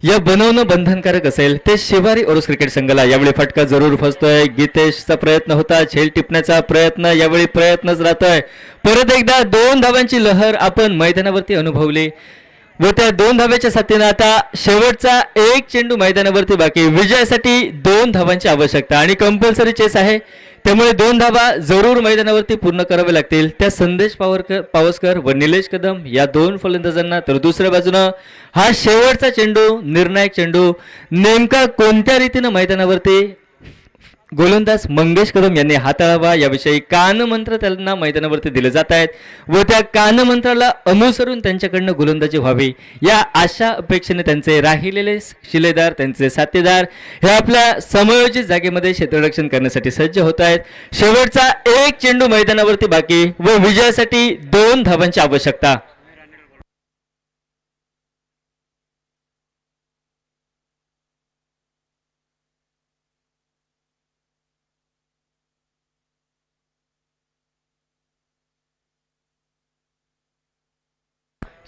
या बनवणं बंधनकारक असेल ते शिवारी ओरोस क्रिकेट संघाला यावेळी फटका जरूर फसतोय. गीतेशचा प्रयत्न होता, झेल टिपण्याचा प्रयत्न, यावेळी प्रयत्नच राहतोय. परत एकदा 2 धावांची लहर आपण मैदानावरती अनुभवली व त्या 2 धाव्याच्या साथीनं आता शेवटचा एक चेंडू मैदानावरती बाकी. विजयासाठी 2 धावांची आवश्यकता आणि कंपल्सरी चेस आहे, त्यामुळे 2 धावा जरूर मैदानावरती पूर्ण करावे लागतील. त्या संदेश पावसकर व निलेश कदम या 2 फलंदाजांना. तर दुसऱ्या बाजूनं हा शेवटचा चेंडू, निर्णायक चेंडू नेमका कोणत्या रीतीनं मैदानावरती गोलंदाज मंगेश कदम यांनी हाताळावा याविषयी कानमंत्र त्यांना मैदानावरती दिले जात आहेत व त्या कानमंत्राला अनुसरून त्यांच्याकडनं गोलंदाजी व्हावी या आशा अपेक्षेने त्यांचे राहिलेले शिलेदार, त्यांचे साथीदार हे आपल्या समयोजित जागेमध्ये क्षेत्ररक्षण करण्यासाठी सज्ज होत आहेत. शेवटचा एक चेंडू मैदानावरती बाकी व विजयासाठी 2 धावांची आवश्यकता.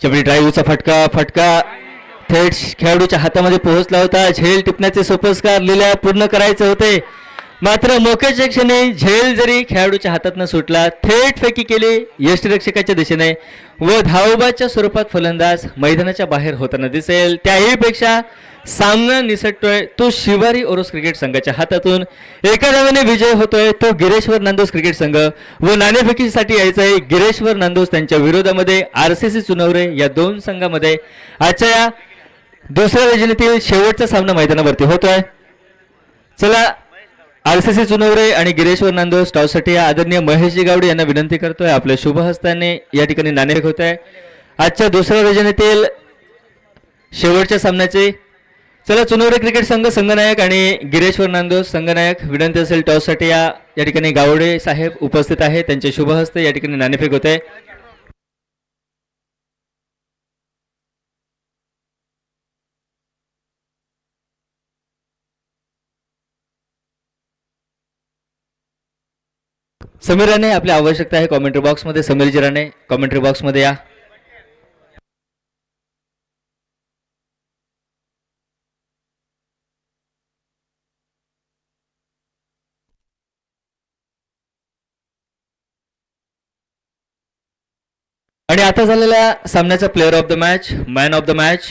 शेवटी ड्राईव्हचा फटका थेट खेळाडूच्या हातामध्ये पोहोचला होता. झेल टिपण्याचे सोपस्कार लिल्या पूर्ण करायचे होते, मात्र मोक्याच्या क्षणी झेल जरी खेळाडूच्या हातातनं सुटला, थेट फेकी केली यष्टिरक्षकाच्या दिशेने व धावबाच्या स्वरूपात फलंदाज मैदानाच्या बाहेर होताना दिसेल. त्याही पेक्षा सामना निसटतोय तो शिवारी ओरोस क्रिकेट संघाच्या हातातून. एका धावेने विजय होतोय तो गिरेश्वर नांदोस क्रिकेट संघ व नाणेफेकीसाठी यायचंय गिरेश्वर नांदोस त्यांच्या विरोधामध्ये RCC चुनवरे या 2 संघामध्ये. आजच्या या दुसऱ्या योजनेतील शेवटचा सामना मैदानावरती होतोय. चला RCC चुनवरे आणि गिरेश्वर नांदोस टॉससाठी आदरणीय महेशजी गावडे यांना विनंती करतोय आपल्या शुभ हस्ताने या ठिकाणी नाणेफेक होत आहे आजच्या दुसऱ्या योजनेतील शेवटच्या सामन्याचे. चला चुनवरे क्रिकेट संघ संघनायक आणि गिरेश्वर नांदोस संघनायक विनंती असेल टॉससाठी या ठिकाणी गावडे साहेब उपस्थित आहे, त्यांचे शुभ हस्ते या ठिकाणी नाणेफेक होते. समीर राणे आपली आवश्यकता आहे कॉमेंट्री बॉक्समध्ये. समीरजी राणे कॉमेंट्री बॉक्समध्ये या. आणि आता झालेल्या सामन्याचा player of the match, man of the match